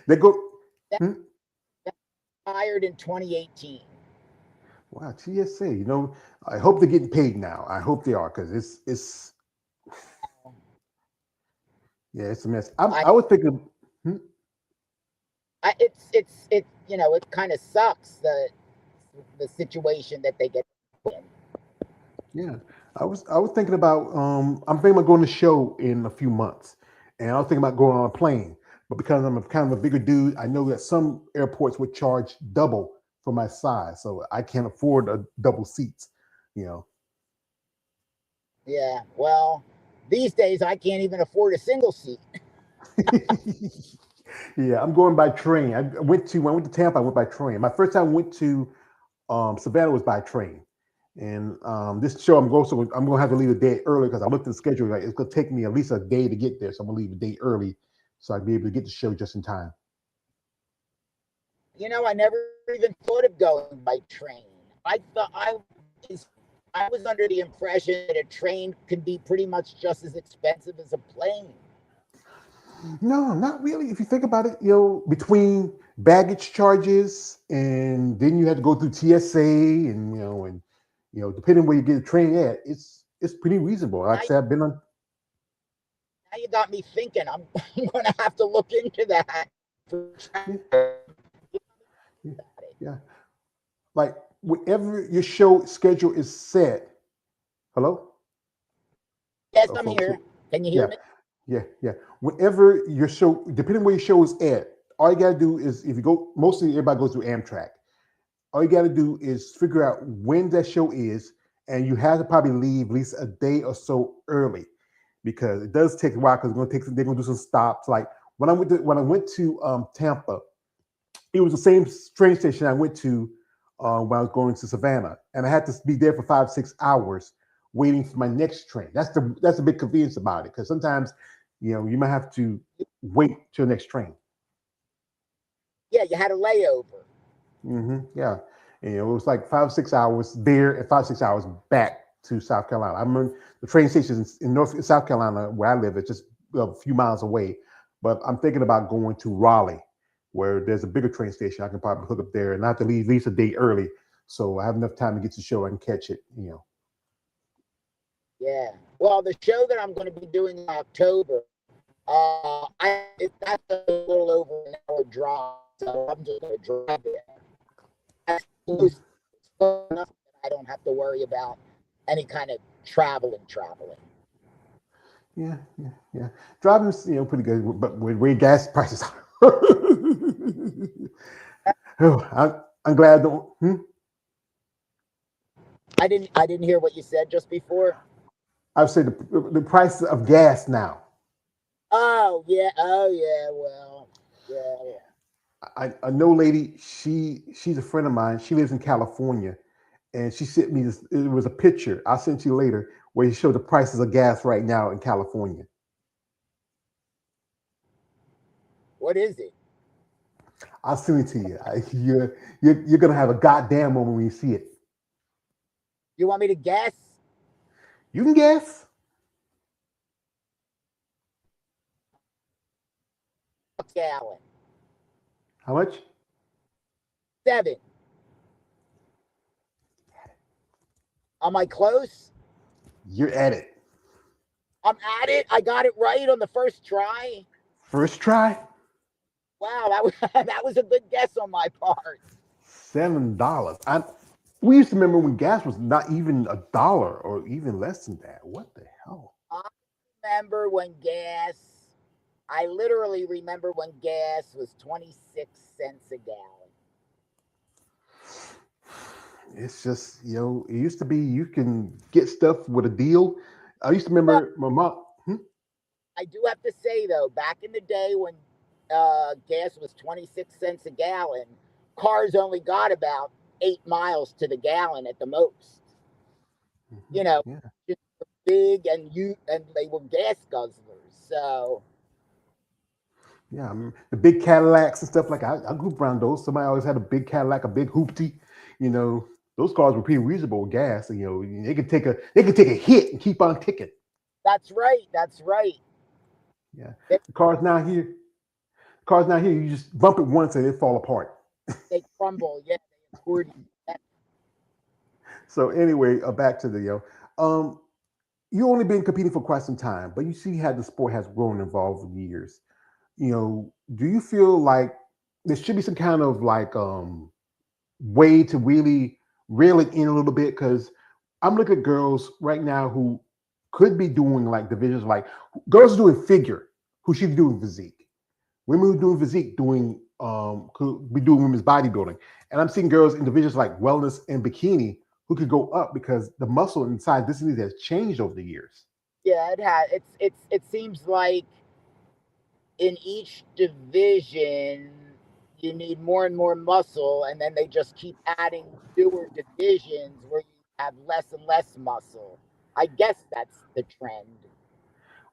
They go. That Hmm? hired in 2018. Wow, TSA. I hope they're getting paid now. I hope they are, because it's yeah, it's a mess. I, I would think of. Hmm? it kind of sucks the situation that they get in. Yeah, I was thinking about. I'm thinking about going to show in a few months, and I was thinking about going on a plane, but because I'm a kind of a bigger dude, I know that some airports would charge double for my size, so I can't afford a double seats. You know. Yeah. Well, these days I can't even afford a single seat. Yeah, I'm going by train. When I went to Tampa, I went by train. My first time I went to Savannah was by train. And this show I'm gonna have to leave a day early because I looked at the schedule. Like, it's gonna take me at least a day to get there, so I'm gonna leave a day early so I'd be able to get the show just in time. You know, I never even thought of going by train. I thought I was under the impression that a train could be pretty much just as expensive as a plane. No, not really. If you think about it, between baggage charges and then you had to go through TSA and depending where you get the train at, it's pretty reasonable. Like I said, I've been on. Now you got me thinking. I'm going to have to look into that. Yeah. Like whenever your show schedule is set. Hello? Yes, I'm here. Can you hear me? Yeah. Whenever your show, depending where your show is at, all you gotta do is, if you go, mostly everybody goes through Amtrak. All you gotta do is figure out when that show is, and you have to probably leave at least a day or so early, because it does take a while. Because they're gonna do some stops. Like when I went to Tampa, it was the same train station I went to when I was going to Savannah, and I had to be there for 5-6 hours waiting for my next train. That's the big convenience about it, because sometimes you might have to wait till the next train. Yeah, you had a layover. Yeah, and, it was like 5-6 hours there and 5-6 hours back to South Carolina. I remember the train stations in South Carolina where I live. It's just a few miles away, but I'm thinking about going to Raleigh, where there's a bigger train station. I can probably hook up there and not have to leave at least a day early, so I have enough time to get to the show and catch it. Yeah. Well, the show that I'm going to be doing in October, that's a little over an hour drive, so I'm just going to drive there. That's close enough that I don't have to worry about any kind of traveling. Yeah. Driving's pretty good, but with gas prices are. I'm glad. I didn't hear what you said just before. I would say the price of gas now. Oh yeah. Well, yeah. I know a lady. She's a friend of mine. She lives in California, and she sent me this. It was a picture. I'll send you later, where he showed the prices of gas right now in California. What is it? I'll send it to you. You're gonna have a goddamn moment when you see it. You want me to guess? You can guess. Gallon. How much? 7. Am I close? You're at it. I'm at it. I got it right on the first try. First try. Wow, that was a good guess on my part. $7. We used to remember when gas was not even $1 or even less than that. What the hell? I literally remember when gas was 26 cents a gallon. It's just, it used to be you can get stuff with a deal. I used to remember my mom. I do have to say, though, back in the day when gas was 26 cents a gallon, cars only got about 8 miles to the gallon at the most. Just big and they were gas guzzlers. So yeah, the big Cadillacs and stuff like I grew up around those. Somebody always had a big Cadillac, a big hoopty. Those cars were pretty reasonable with gas. And, they could take a hit and keep on ticking. That's right. Yeah, the cars now here, you just bump it once and they fall apart. They crumble. Yeah. So anyway, back to the you only been competing for quite some time, but you see how the sport has grown and evolved over the years. Do you feel like there should be some kind of way to really reel it in a little bit? Because I'm looking at girls right now who could be doing like divisions, like girls doing figure, who should be doing physique. women who doing physique could be doing women's bodybuilding, and I'm seeing girls in divisions like wellness and bikini who could go up because the muscle inside this has changed over the years. Yeah, it has. It seems like in each division you need more and more muscle, and then they just keep adding newer divisions where you have less and less muscle. I guess that's the trend.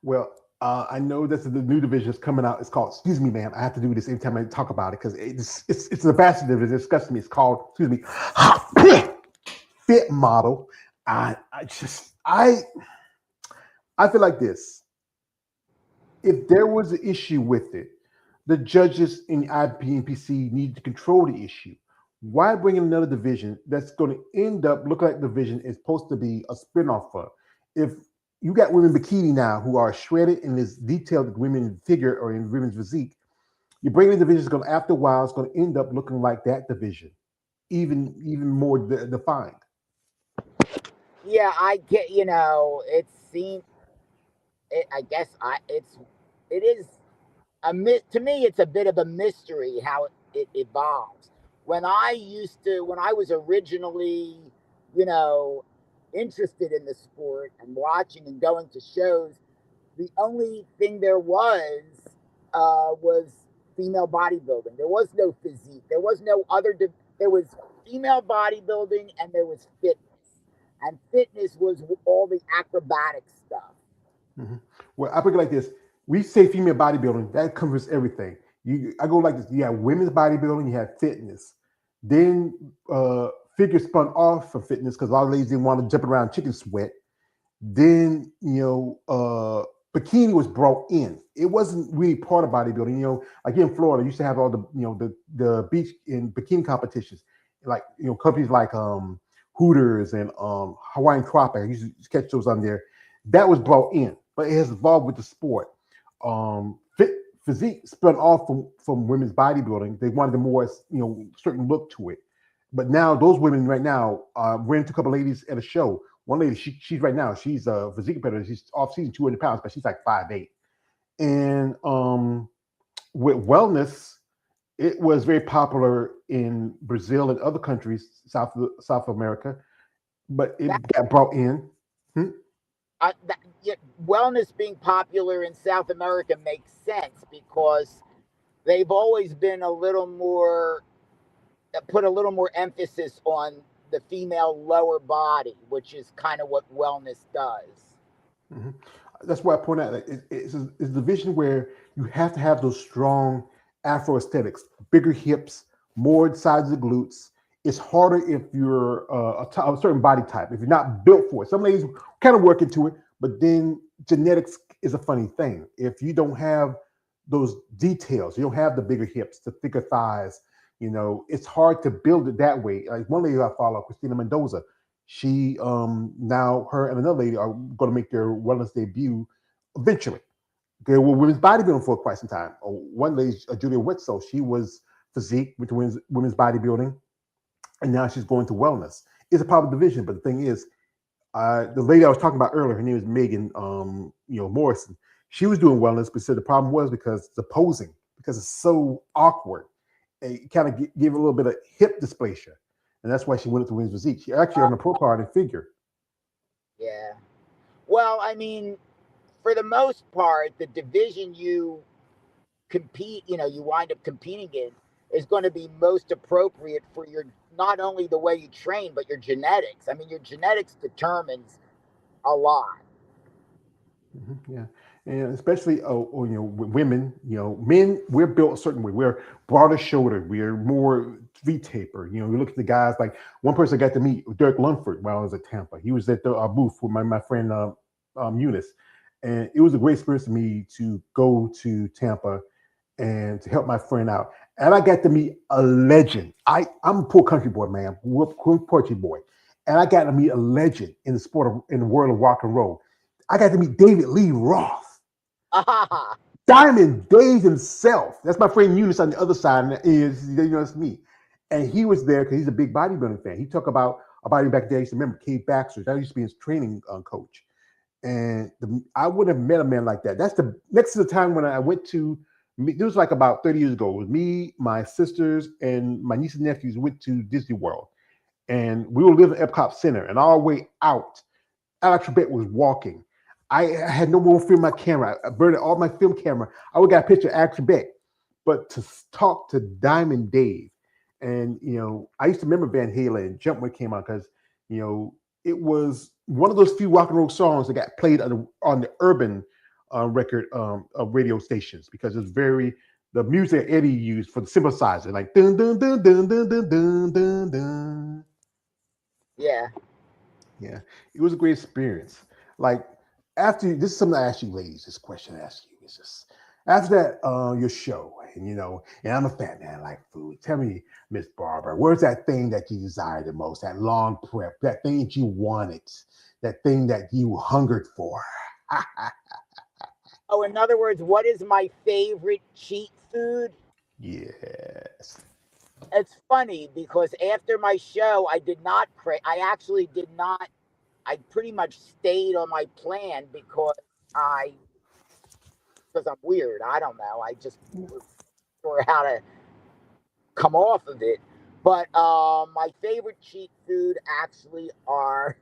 Well, I know this is the new division is coming out. It's called, excuse me, ma'am. I have to do this every time I talk about it because it's the vast division. It disgusts me. It's called, excuse me, fit model. I feel like this. If there was an issue with it, the judges in IPNPC need to control the issue. Why bring in another division that's going to end up looking like the division is supposed to be a spinoff for? If you got women bikini now who are shredded in this detailed women figure or in women's physique, you bring in division is going to, after a while, it's going to end up looking like that division, even more defined. Yeah, I get. It seems. I guess it is to me. It's a bit of a mystery how it evolves. When I was originally, interested in the sport and watching and going to shows, the only thing there was female bodybuilding. There was no physique. There was no other. There was female bodybuilding and there was fitness. And fitness was all the acrobatic stuff. Mm-hmm. Well, I put it like this: we say female bodybuilding, that covers everything. I go like this: you have women's bodybuilding, you have fitness, then figure spun off for fitness because a lot of ladies didn't want to jump around chicken sweat. Then bikini was brought in. It wasn't really part of bodybuilding. Like in Florida, you used to have all the beach and bikini competitions, like companies like Hooters and Hawaiian Tropic. I used to catch those on there. That was brought in, but it has evolved with the sport. Physique spun off from women's bodybuilding. They wanted a more certain look to it. But now those women right now, ran into a couple of ladies at a show. One lady, she's right now, she's a physique competitor. She's off season 200 pounds, but she's like 5'8". And with wellness, it was very popular in Brazil and other countries, South America, but it got brought in. Wellness being popular in South America makes sense because they've always been put a little more emphasis on the female lower body, which is kind of what wellness does. Mm-hmm. That's why I point out that it's a division where you have to have those strong Afro aesthetics, bigger hips, more sides of the glutes. It's harder if you're a certain body type, if you're not built for it. Some ladies kind of work into it, but then genetics is a funny thing. If you don't have those details, you don't have the bigger hips, the thicker thighs, it's hard to build it that way. Like one lady I follow, Christina Mendoza, she now her and another lady are going to make their wellness debut eventually. They were women's bodybuilding for quite some time. One lady, Julia Wetzel, she was physique with women's bodybuilding, and now she's going to wellness. It's a popular division, but the thing is, the lady I was talking about earlier, her name is Megan, Morrison. She was doing wellness, but said the problem was because the posing, because it's so awkward, it kind of gave a little bit of hip dysplasia, and that's why she went into women's physique. She actually on the pro card and figure. Yeah. Well, I mean, for the most part, the division you compete, you wind up competing in is going to be most appropriate for your, not only the way you train, but your genetics. I mean, your genetics determines a lot. Mm-hmm, yeah. And especially, women, men, we're built a certain way. We're broader shouldered. We're more V-taper. You look at the guys, like one person I got to meet, Dirk Lundford, while I was at Tampa. He was at the booth with my friend Eunice. And it was a great experience for me to go to Tampa and to help my friend out. And I got to meet a legend. I'm a poor country boy, man, poor country boy. And I got to meet a legend in the world of rock and roll. I got to meet David Lee Roth. Diamond Dave himself. That's my friend Eunice on the other side. And it's me. And he was there because he's a big bodybuilding fan. He talked about him back there. I used to remember Cave Baxter. That used to be his training coach. And I would have met a man like that. That's the next to the time when I went to It was like about 30 years ago. It was me, my sisters, and my nieces and nephews went to Disney World. And we were living at Epcot Center. And all the way out, Alex Trebek was walking. I had no more film in my camera. I burned all my film camera. I would got a picture of Alex Trebek. But to talk to Diamond Dave, and I used to remember Van Halen and Jump when it came out because it was one of those few rock and roll songs that got played on the urban record of radio stations because it's the music Eddie used for the synthesizer, like dun dun dun dun dun dun dun dun dun. Yeah. Yeah, it was a great experience. Like after this is something I ask you ladies. This question I ask you is this: after that, your show, and I'm a fat man, I like food. Tell me, Miss Barbara, where's that thing that you desired the most? That long prep, that thing that you wanted, that thing that you hungered for. Oh, in other words, what is my favorite cheat food? Yes. It's funny because after my show, I did not pray. I actually did not. I pretty much stayed on my plan because I'm weird. I don't know. I just was sure how to come off of it. But my favorite cheat food actually are.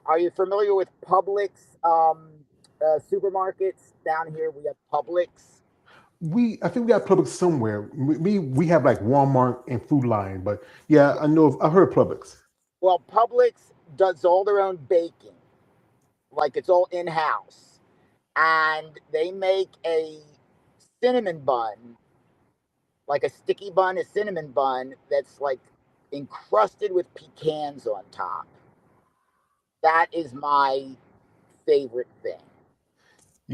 Are you familiar with Publix supermarkets? Down here we have Publix. I think we got Publix somewhere. We have like Walmart and Food Lion, but yeah, I've heard Publix. Well, Publix does all their own baking, like it's all in house, and they make a cinnamon bun, like a sticky bun, a cinnamon bun that's like encrusted with pecans on top. That is my favorite thing.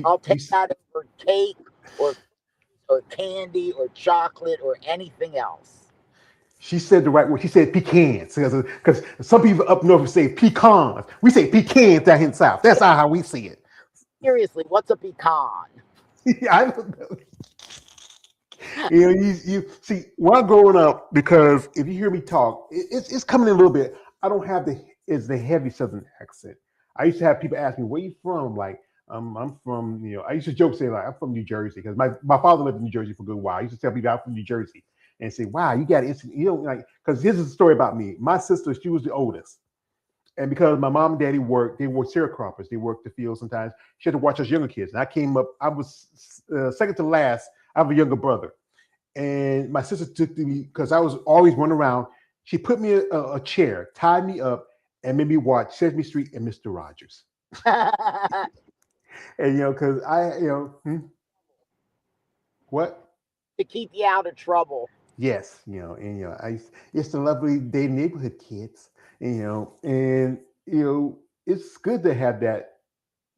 I'll take that over cake or candy or chocolate or anything else. She said the right word. She said pecans because some people up north say pecans. We say pecans down here in the South. That's not how we see it. Seriously, what's a pecan? I don't know. You see, when I'm growing up, because if you hear me talk, it's coming in a little bit. I don't have the heavy Southern accent. I used to have people ask me, "Where you from?" Like, I'm from, I used to joke saying like I'm from New Jersey because my father lived in New Jersey for a good while. I used to tell people I'm from New Jersey and say, "Wow, you got instant," like because here's a story about me. My sister, she was the oldest. And because my mom and daddy worked, they were sharecroppers. They worked the field sometimes. She had to watch us younger kids. And I came up, I was second to last. I have a younger brother. And my sister took me, because I was always running around. She put me a chair, tied me up, and made me watch Sesame Street and Mr. Rogers. And, because what? To keep you out of trouble. Yes, it's the lovely day neighborhood kids, it's good to have that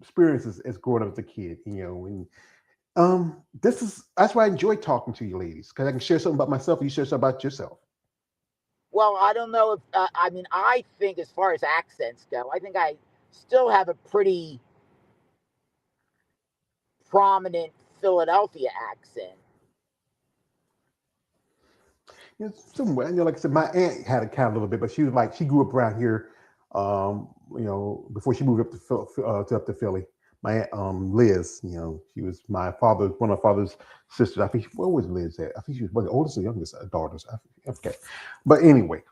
experience as growing up as a kid, and that's why I enjoy talking to you ladies because I can share something about myself and you share something about yourself. Well, I don't know if I think as far as accents go, I think I still have a pretty prominent Philadelphia accent. Somewhere, like I said, my aunt had a kind of a little bit, but she was like she grew up around here, before she moved up to Philly. My aunt, Liz, she was one of my father's sisters. I think where was Liz at? I think she was one of the oldest or youngest daughters. I forget. But anyway,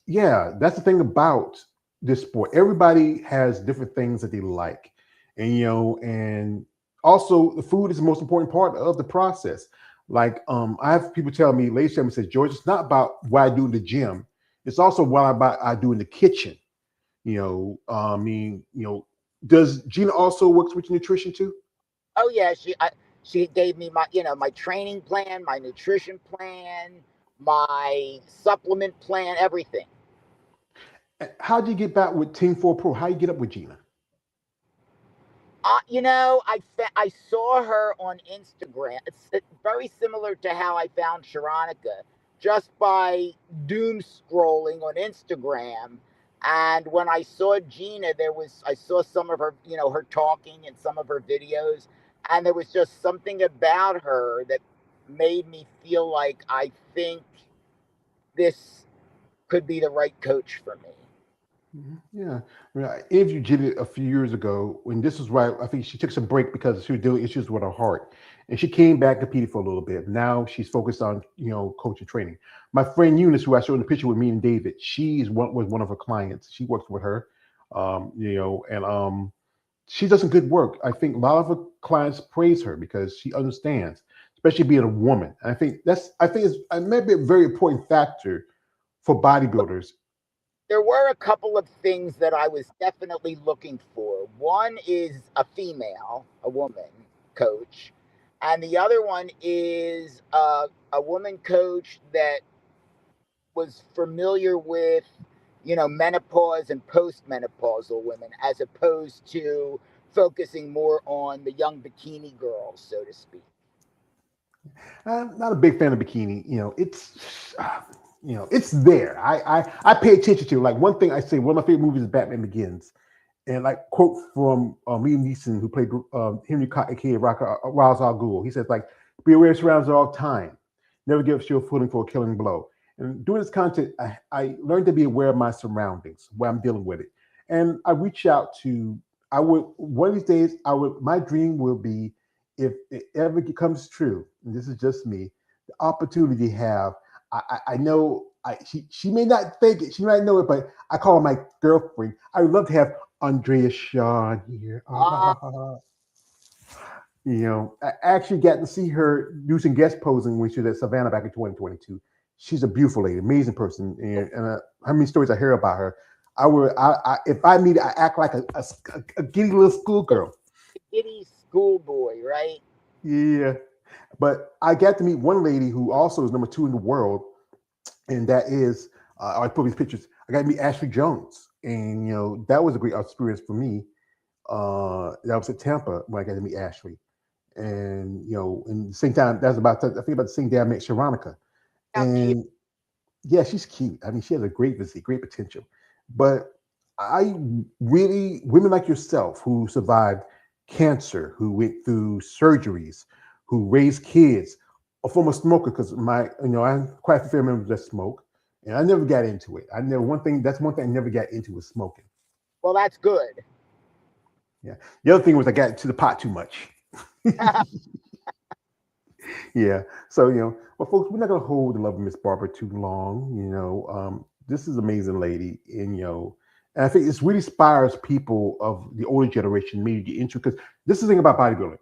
yeah, that's the thing about this sport. Everybody has different things that they like, and and also the food is the most important part of the process. Like I have people tell me, ladies tell me, says George, it's not about what I do in the gym. It's also what I do in the kitchen. Does Gina also works with nutrition too? Oh yeah, she gave me my training plan, my nutrition plan, my supplement plan, everything. How did you get back with Team 4 Pro? How you get up with Gina? I saw her on Instagram. It's very similar to how I found Sharonica, just by doom scrolling on Instagram. And when I saw Gina, I saw some of her, her talking and some of her videos, and there was just something about her that made me feel like I think this could be the right coach for me. Yeah, I interviewed Jenny a few years ago when this was right. I think she took some break because she was dealing with issues with her heart, and she came back competed for a little bit. Now she's focused on coaching training. My friend Eunice, who I showed in the picture with me and David, she's one of her clients. She works with her, and she does some good work. I think a lot of her clients praise her because she understands, especially being a woman. And I think it's it may be a very important factor for bodybuilders. There were a couple of things that I was definitely looking for. One is a female, a woman coach, and the other one is a woman coach that was familiar with, menopause and postmenopausal women, as opposed to focusing more on the young bikini girls, so to speak. I'm not a big fan of bikini. It's there. I pay attention to. Like one thing I say, one of my favorite movies is Batman Begins, and like quote from Liam Neeson, who played Henry Cox, aka Ra's al Ghul. He says like, "Be aware of surroundings at all time. Never give up your footing for a killing blow." And doing this content, I learned to be aware of my surroundings, where I'm dealing with it, and I reach out to. I would one of these days. I would. My dream will be if it ever becomes true. And this is just me. The opportunity to have. I know she may not think it, she might know it, but I call her my girlfriend. I would love to have Andrea Shaw here. I actually got to see her do some guest posing when she was at Savannah back in 2022. She's a beautiful lady, amazing person, and how many stories I hear about her. If I meet her, I act like a giddy little schoolgirl. Giddy schoolboy, right? Yeah. But I got to meet one lady who also is number 2 in the world, and that is I put these pictures. I got to meet Ashley Jones, and that was a great experience for me. That was at Tampa when I got to meet Ashley, and in the same time I think about the same day I met Sharonica, and yeah, she's cute. I mean, she has a great physique, great potential. But I really women like yourself who survived cancer, who went through surgeries, who raised kids, a former smoker, because I'm quite a few family members that smoke, and I never got into it. That's one thing I never got into was smoking. Well, that's good. Yeah. The other thing was I got into the pot too much. Yeah. So, well, folks, we're not gonna hold the love of Miss Barbara too long. This is an amazing lady, and I think this really inspires people of the older generation maybe to get into, because this is the thing about bodybuilding.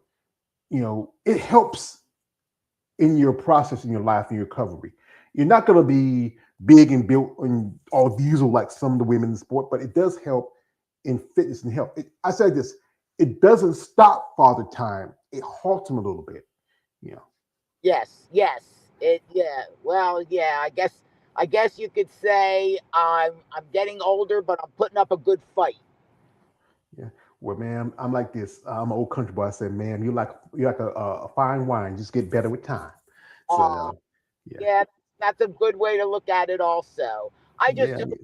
It helps in your process in your life and your recovery. You're not going to be big and built and all diesel like some of the women in the sport, but it does help in fitness and health. I say this: it doesn't stop Father Time; it halts him a little bit. Yes. Well, yeah. I guess you could say I'm getting older, but I'm putting up a good fight. Yeah. Well, man, I'm like this. I'm an old country boy. I said, man, you're like a fine wine. Just get better with time. So, Yeah, that's a good way to look at it. Also, I just yeah. hope to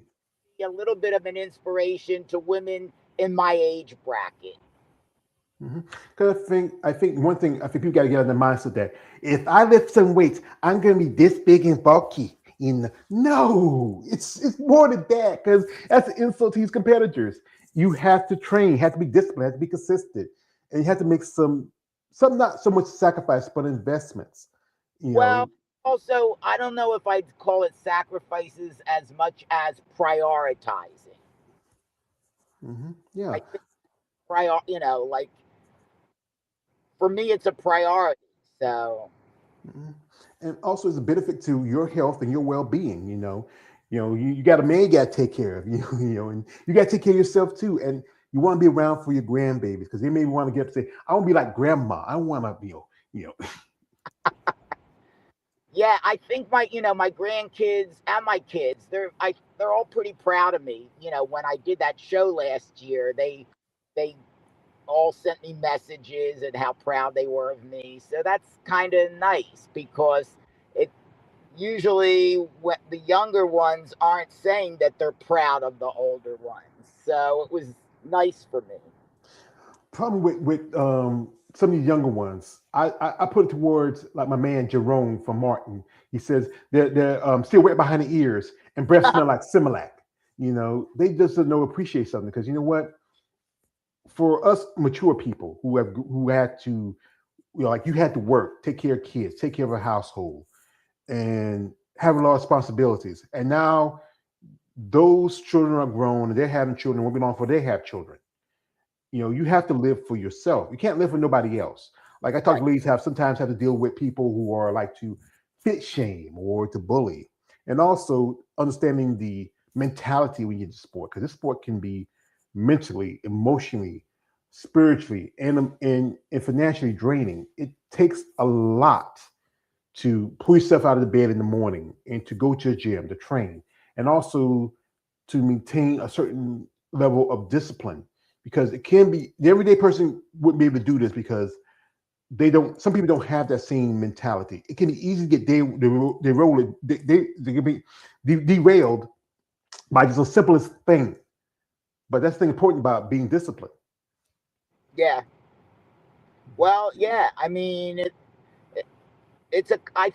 be a little bit of an inspiration to women in my age bracket. Because I think one thing I think people got to get on the mindset that if I lift some weights, I'm gonna be this big and bulky. No, it's more than that, because that's an insult to these competitors. You have to train, you have to be disciplined, you have to be consistent, and you have to make some not so much sacrifice, but investments. Well, also, I don't know if I'd call it sacrifices as much as prioritizing. Yeah. I think like for me, it's a priority. So. And also, it's a benefit to your health and your well-being. You got a man you got to take care of. And you got to take care of yourself too. And you want to be around for your grandbabies, because they may want to get up and say, "I want to be like grandma. I want to be, Yeah, I think my grandkids and my kids, they're all pretty proud of me. When I did that show last year, they all sent me messages and how proud they were of me. So that's kind of nice, because it usually when the younger ones aren't saying that they're proud of the older ones. So it was nice for me. Probably with some of the younger ones, I put it towards like my man Jerome from Martin. He says they're still wet behind the ears and breath smell like Similac. they just don't know appreciate something because you know what? For us mature people who had to, like you had to work, take care of kids, take care of a household, and have a lot of responsibilities, and now those children are grown and they're having children. Won't be long before they have children. You have to live for yourself. You can't live for nobody else. Like I talk Right. to ladies sometimes have to deal with people who are like to fit shame or to bully, and also understanding the mentality when you get to sport because this sport can be mentally, emotionally, spiritually, and financially draining. It takes a lot to pull yourself out of the bed in the morning and to go to a gym to train, and also to maintain a certain level of discipline because it can be the everyday person wouldn't be able to do this because some people don't have that same mentality. It can be easy to get they can be derailed by just the simplest thing. But that's the thing important about being disciplined. Yeah. Well, yeah. I mean, it it's a I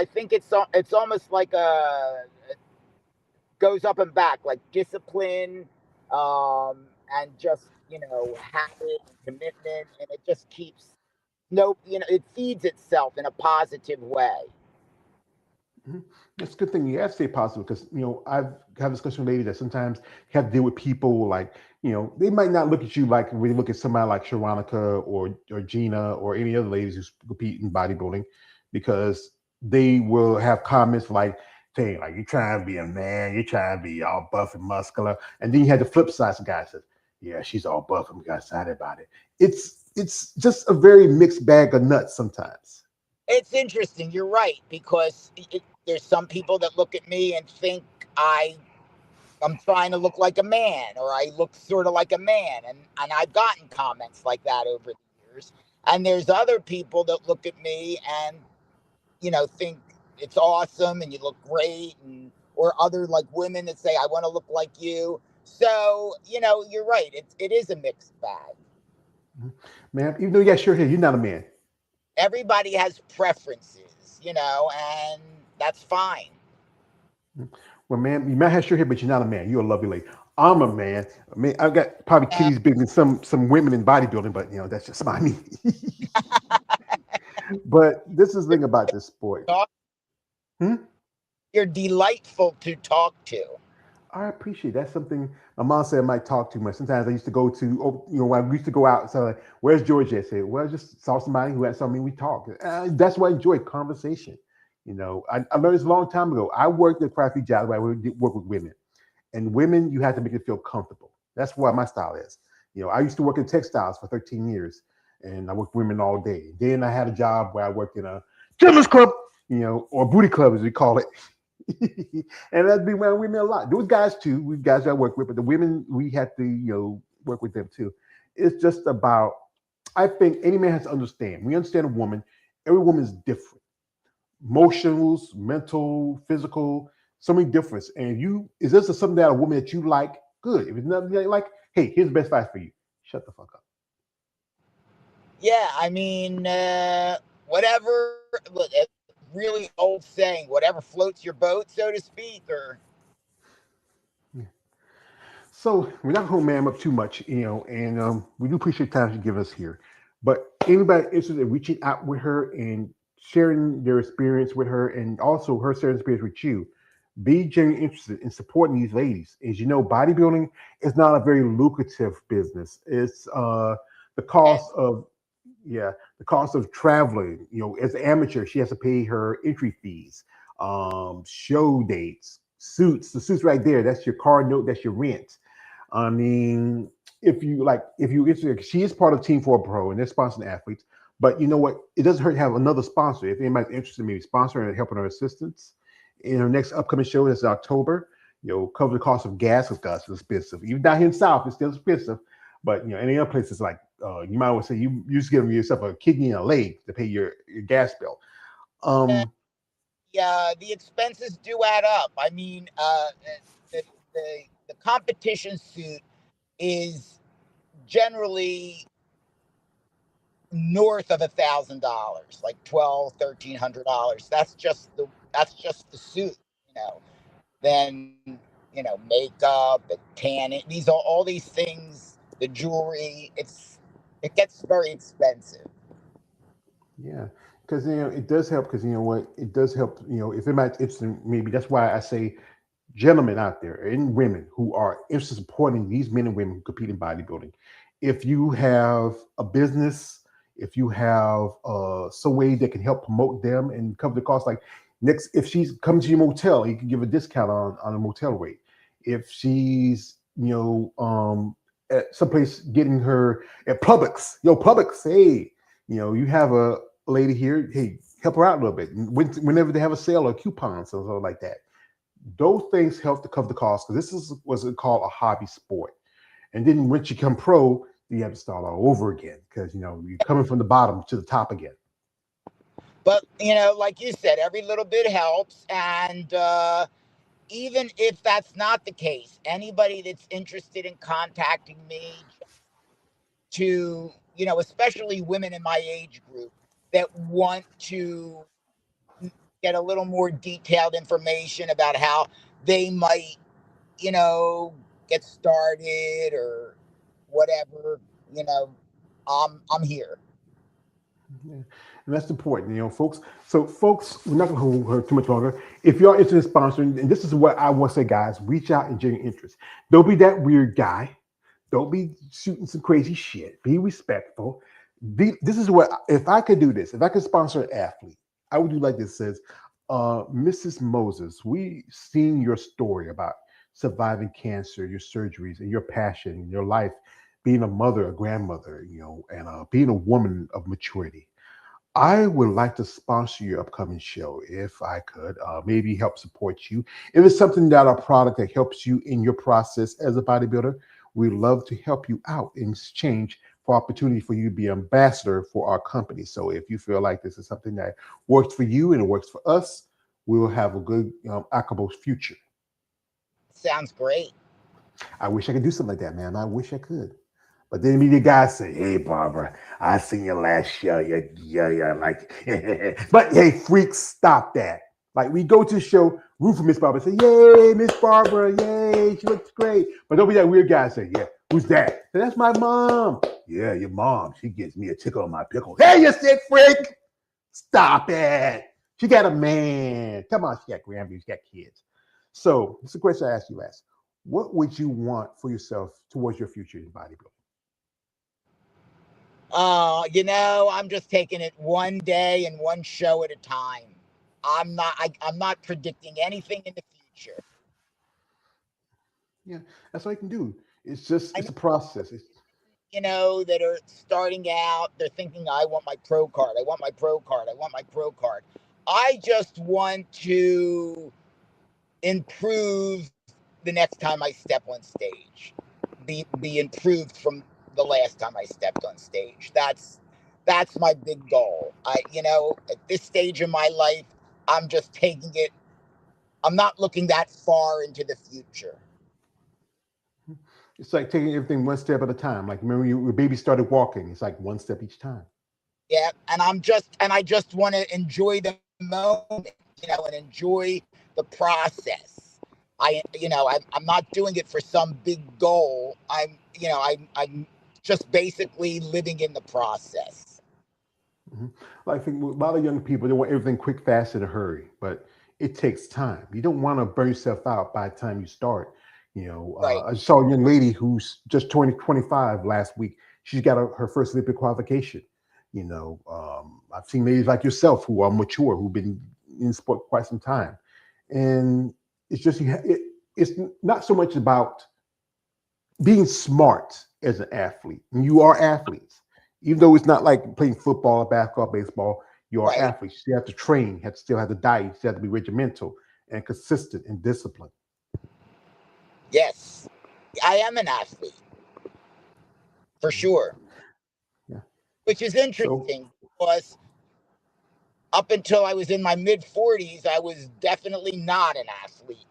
think it's almost like a goes up and back, like discipline, and just habit and commitment, and it just keeps no, it feeds itself in a positive way. Mhm. It's a good thing you have to stay positive because I've had discussion with ladies that sometimes you have to deal with people like they might not look at you like when you look at somebody like Sharonica or Gina or any other ladies who compete in bodybuilding because they will have comments like saying like you're trying to be a man, you're trying to be all buff and muscular, and then you had the flip side. Some guy says, "Yeah, she's all buff and we got excited about it." It's just a very mixed bag of nuts sometimes. It's interesting. You're right because there's some people that look at me and think I'm trying to look like a man or I look sort of like a man, and I've gotten comments like that over the years. And there's other people that look at me and think it's awesome and you look great, and or other like women that say I want to look like you. So you're right. It is a mixed bag. Mhm. Man, even though you got short hair, you're not a man. Everybody has preferences, and that's fine. Well, man, you might have short hair, but you're not a man. You're a lovely lady. I'm a man. I mean, I've got probably Uh, kitties bigger than some women in bodybuilding, but that's just my me. But this is the thing about this sport. Hmm? you're delightful to talk to. I appreciate that's something my mom said I might talk too much. Sometimes I used to go to, when I used to go out, so like, where's George? I said, well, I just saw somebody who had something we talked. That's why I enjoy conversation. I learned this a long time ago. I worked at quite a few jobs where I would work with women. And women, you have to make it feel comfortable. That's what my style is. I used to work in textiles for 13 years, and I worked with women all day. Then I had a job where I worked in a gentleman's club, or booty club as we call it. And that's been around women a lot. Those guys too, we guys I work with, but the women we had to, work with them too. It's just about. I think any man has to understand. We understand a woman. Every woman is different emotionals, mental, physical, so many difference. And is this something that a woman that you like? Good. If it's nothing that you like, hey, here's the best advice for you. Shut the fuck up. Yeah, I mean, whatever. Look, it's really old saying, whatever floats your boat, so to speak. Or Yeah. So we're not going to man up too much, and we do appreciate the time you give us here. But anybody interested in reaching out with her and sharing their experience with her, and also her sharing experience with you, be genuinely interested in supporting these ladies. As you know, bodybuilding is not a very lucrative business. It's the and cost of yeah, the cost of traveling. As an amateur, she has to pay her entry fees, show dates, suits. The suits right there. That's your car note. That's your rent. I mean, if she is part of Team 4 Pro and they're sponsoring athletes. But you know what? It doesn't hurt to have another sponsor. If anybody's interested in maybe sponsoring and helping her assistance in her next upcoming show, that's in October. Cover the cost of gas with us. It's expensive. Even down here in the South, it's still expensive. But any other places like you might want to say you just give yourself a kidney and a leg to pay your gas bill. uh, Um, yeah, the expenses do add up. I mean, the, the competition suit is generally north of $1,000, like 1,200, $1,300. That's just the suit. Then makeup, and tanning. These are all these things. The jewelry. It gets very expensive. Yeah, because it does help. Because you know what, it does help. If it might, it's maybe that's why I say, gentlemen out there and women who are interested in supporting these men and women who compete in bodybuilding. If you have a business, if you have some way that can help promote them and cover the cost, like next, if she's coming to your motel, you can give a discount on a motel rate. If she's at someplace getting her at Publix, Publix, hey, you have a lady here, hey, help her out a little bit. Whenever they have a sale or coupons or something like that, those things help to cover the cost, because this is what's called a hobby sport. And then once you come pro, you have to start all over again, because you're coming from the bottom to the top again. But like you said, every little bit helps. And even if that's not the case, anybody that's interested in contacting me to, especially women in my age group that want to get a little more detailed information about how they might, get started or whatever, I'm here. Yeah. And that's important, folks. So, folks, we're not going to hold her too much longer. If you're interested in sponsoring, and this is what I want to say, guys, reach out and genuine interest. Don't be that weird guy. Don't be shooting some crazy shit. Be respectful. This is what, if I could do this, if I could sponsor an athlete, I would do like this. Says, Mrs. Moses, we seen your story about surviving cancer, your surgeries, and your passion, your life, being a mother, a grandmother, and being a woman of maturity. I would like to sponsor your upcoming show if I could, maybe help support you. If it's something that a product that helps you in your process as a bodybuilder, we'd love to help you out in exchange for opportunity for you to be ambassador for our company. So if you feel like this is something that works for you and it works for us, we will have a good, Akabos future. Sounds great. I wish I could do something like that, man. I wish I could. But then the guys say, "Hey, Barbara, I seen your last show. Yeah, like." But hey, freaks, stop that. Like, we go to the show, root for Miss Barbara, say, "Yay, Miss Barbara, yay, she looks great." But don't be that weird guy say, "Yeah, who's that?" Say, "That's my mom." "Yeah, your mom. She gives me a tickle on my pickle." "Hey, you sick freak! Stop it. She got a man. Come on, she got grandbabies, she got kids." So it's a question I asked you last. What would you want for yourself towards your future in bodybuilding? I'm just taking it one day and one show at a time. I'm not predicting anything in the future. Yeah, that's all you can do. It's a process. That are starting out, they're thinking, I want my pro card. I want my pro card. I want my pro card. I just want to improve the next time I step on stage. Be improved from the last time I stepped on stage. That's my big goal. At this stage of my life, I'm just taking it. I'm not looking that far into the future. It's like taking everything one step at a time. Like, remember your baby started walking. It's like one step each time. Yeah, and I just want to enjoy the moment, and enjoy the process. I'm not doing it for some big goal. I'm just basically living in the process. Mm-hmm. Like, I think a lot of young people, they want everything quick, fast, in a hurry, but it takes time. You don't want to burn yourself out by the time you start. Right. I saw a young lady who's just 25 last week. She's got her first Olympic qualification. I've seen ladies like yourself who are mature, who've been in sport quite some time, and it's just it's not so much about being smart as an athlete. You are athletes, even though it's not like playing football, basketball, baseball. You are Right. athletes. You have to train. You still have to diet. You still have to be regimental and consistent and disciplined. Yes, I am an athlete for sure. Yeah. Which is So interesting because up until I was in my mid-40s, I was definitely not an athlete.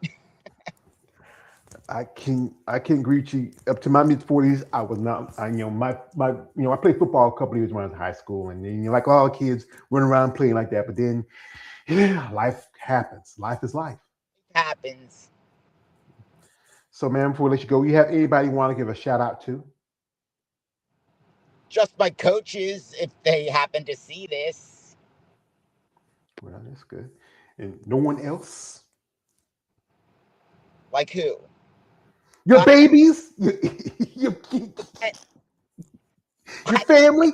I can agree with you. Up to my mid-40s, I was not. I played football a couple of years when I was in high school, and then like all the kids running around playing like that. But then, life happens. Life is life. It happens. So, man, before we let you go, you have anybody you want to give a shout out to? Just my coaches, if they happen to see this. Well, that's good. And no one else? Like who? Your babies? Your family?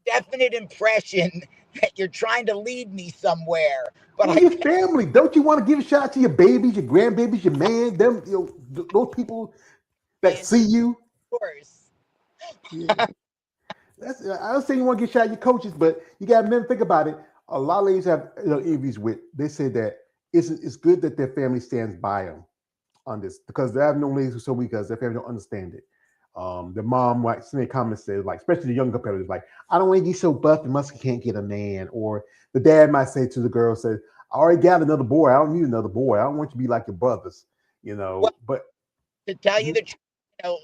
Definite impression that you're trying to lead me somewhere, but Well, your family. Don't you want to give a shout out to your babies, your grandbabies, your man, them, those people that see you? Of course. Yeah. I don't say you want to get shot at your coaches, but you got to think about it. A lot of ladies have interviews with. They say that it's good that their family stands by them on this because they have no ladies who so weak because their family don't understand it. The mom might send a comment says like, especially the young competitors, like, I don't want to get so buff and muscle can't get a man. Or the dad might say to the girl, say, I already got another boy. I don't need another boy. I don't want you to be like your brothers, Well, but to tell you the truth,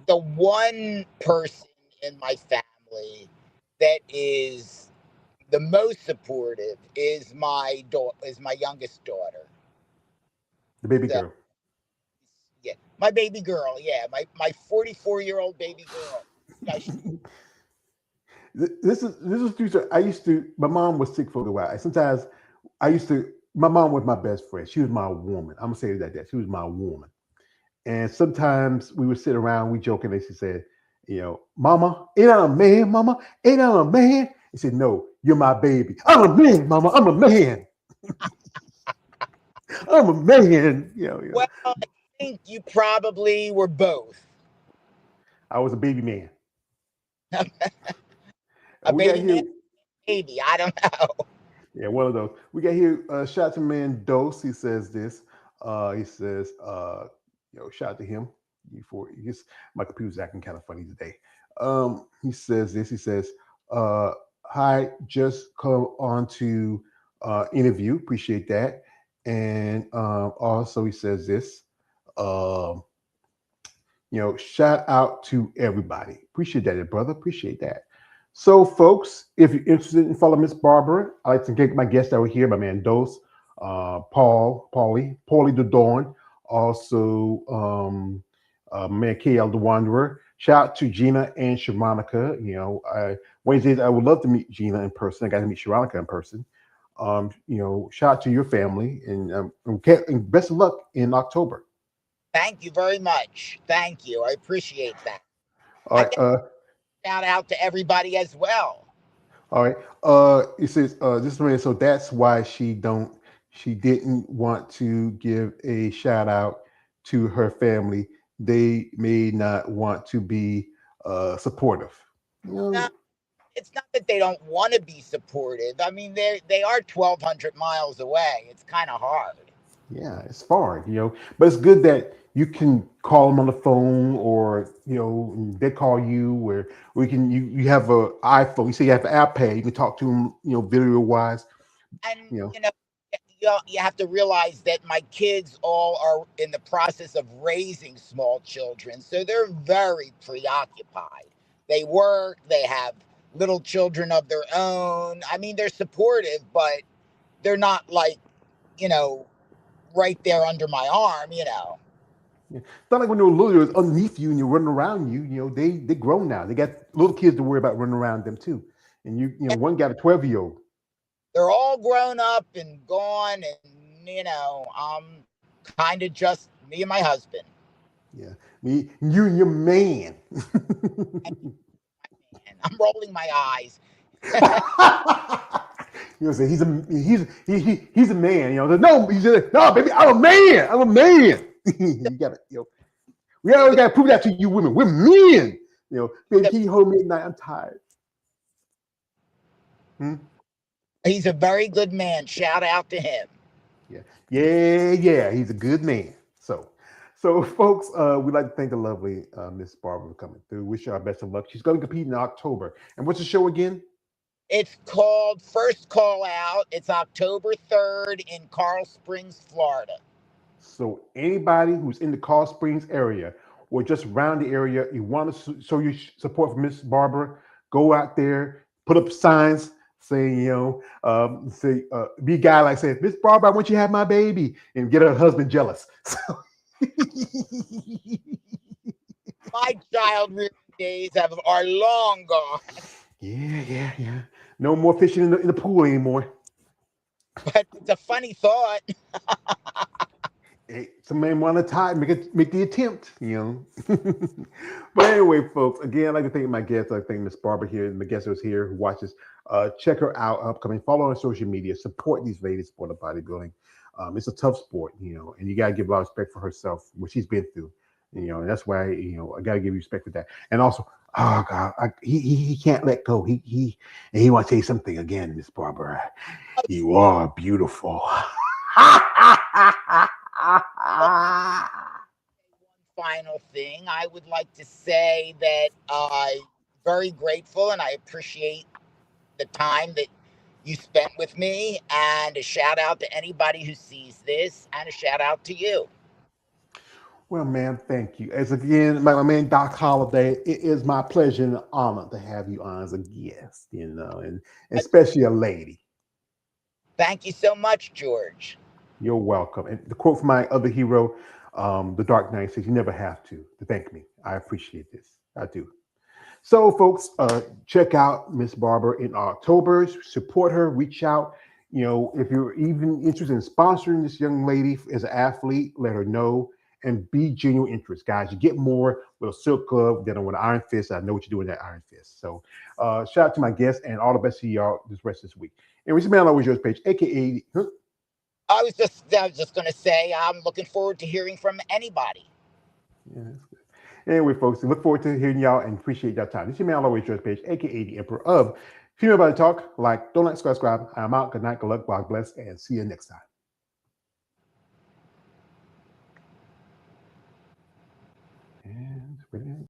the one person in my family that is the most supportive is my youngest daughter. the baby So, girl. yeah, my baby girl. Yeah, my 44-year-old baby girl. This is true. I used to. My mom was sick for a while. Sometimes I used to. My mom was my best friend. She was my woman. I'm gonna say it like that. She was my woman. And sometimes we would sit around, we joking, and she said, Mama, ain't I a man, Mama? Ain't I a man? He said, no, you're my baby. I'm a man, Mama. I'm a man. I'm a man. Well, I think you probably were both. I was a baby man. A baby man, baby. I don't know. Yeah, one of those. We got here. Shout out to Mendoza. He says this. He says, shout out to him. My computer's acting kind of funny today. He says this. He says, hi, just come on to interview. Appreciate that. And also he says this. Shout out to everybody. Appreciate that, brother. Appreciate that. So, folks, if you're interested in following Miss Barbara, I'd like to get my guests that were here, my man Dose, Paulie the Dawn, also man KL the Wanderer. Shout out to Gina and Sharonica. Wednesdays I would love to meet Gina in person. I got to meet Sharonica in person. Shout out to your family and best of luck in October. Thank you very much. Thank you. I appreciate that. All right. Shout out to everybody as well. All right. It says this man. So that's why she didn't want to give a shout out to her family. They may not want to be supportive. No, it's not that they don't want to be supportive. I mean, they are 1,200 miles away. It's kind of hard. Yeah, it's far, but it's good that you can call them on the phone or, they call you where you have an iPhone. You say you have an iPad. You can talk to them, video wise. And, you have to realize that my kids all are in the process of raising small children. So they're very preoccupied. They work, they have little children of their own. I mean, they're supportive, but they're not like, right there under my arm, Yeah. It's not like when they were little, it was underneath you and you're running around you. They grown now. They got little kids to worry about running around them too. And one got a 12-year-old. They're all grown up and gone, and I'm kind of just me and my husband. Yeah, me, you and your man. I'm rolling my eyes. Say he's a man. No, baby, I'm a man. I'm a man. You got to, we always got to prove that to you women. We're men. Baby, can you hold me at night? I'm tired. He's a very good man. Shout out to him. Yeah. He's a good man. So folks, we'd like to thank the lovely Miss Barbara for coming through. Wish her our best of luck. She's going to compete in October. And what's the show again? It's called First Call Out. It's October 3rd in Coral Springs, Florida. So anybody who's in the Coral Springs area or just around the area, you want to show your support for Miss Barbara, go out there, put up signs saying, be a guy like saying, Miss Barbara, I want you to have my baby, and get her husband jealous. My childhood days are long gone. Yeah. No more fishing in the pool anymore. But it's a funny thought. Hey, some men want to tie, make the attempt, you know. But anyway, folks, again, I'd like to thank my guest. I'd like to thank Miss Barbara here, and the guest who's here who watches. Check her out upcoming. Follow her on social media. Support these ladies for the bodybuilding. It's a tough sport, you know, and you gotta give a lot of respect for herself, what she's been through, you know, and that's why I gotta give you respect for that. And also, oh God, he can't let go. He wants to say something again, Miss Barbara. You are beautiful. Final thing, I would like to say that I'm very grateful and I appreciate the time that you spent with me. And a shout out to anybody who sees this, and a shout out to you. Well, man, thank you. As again, my man Doc Holliday, it is my pleasure and honor to have you on as a guest, you know, and especially a lady. Thank you so much, George. You're welcome. And the quote from my other hero, The Dark Knight, says, "You never have to thank me. I appreciate this. I do." So, folks, check out Miss Barbara in October. Support her. Reach out. You know, if you're even interested in sponsoring this young lady as an athlete, let her know and be genuine interest, guys. You get more with a Silk Club than with an Iron Fist. I know what you're doing with that Iron Fist. So, shout out to my guests and all the best to y'all this rest of this week. And we man always yours page, aka. I was just going to say I'm looking forward to hearing from anybody. Yeah, that's good. Anyway, folks, look forward to hearing y'all and appreciate y'all time. This is your man always yours page, aka the Emperor of Female Body Talk. Like, don't like, subscribe. I'm out. Good night, good luck, God bless, and see you next time. And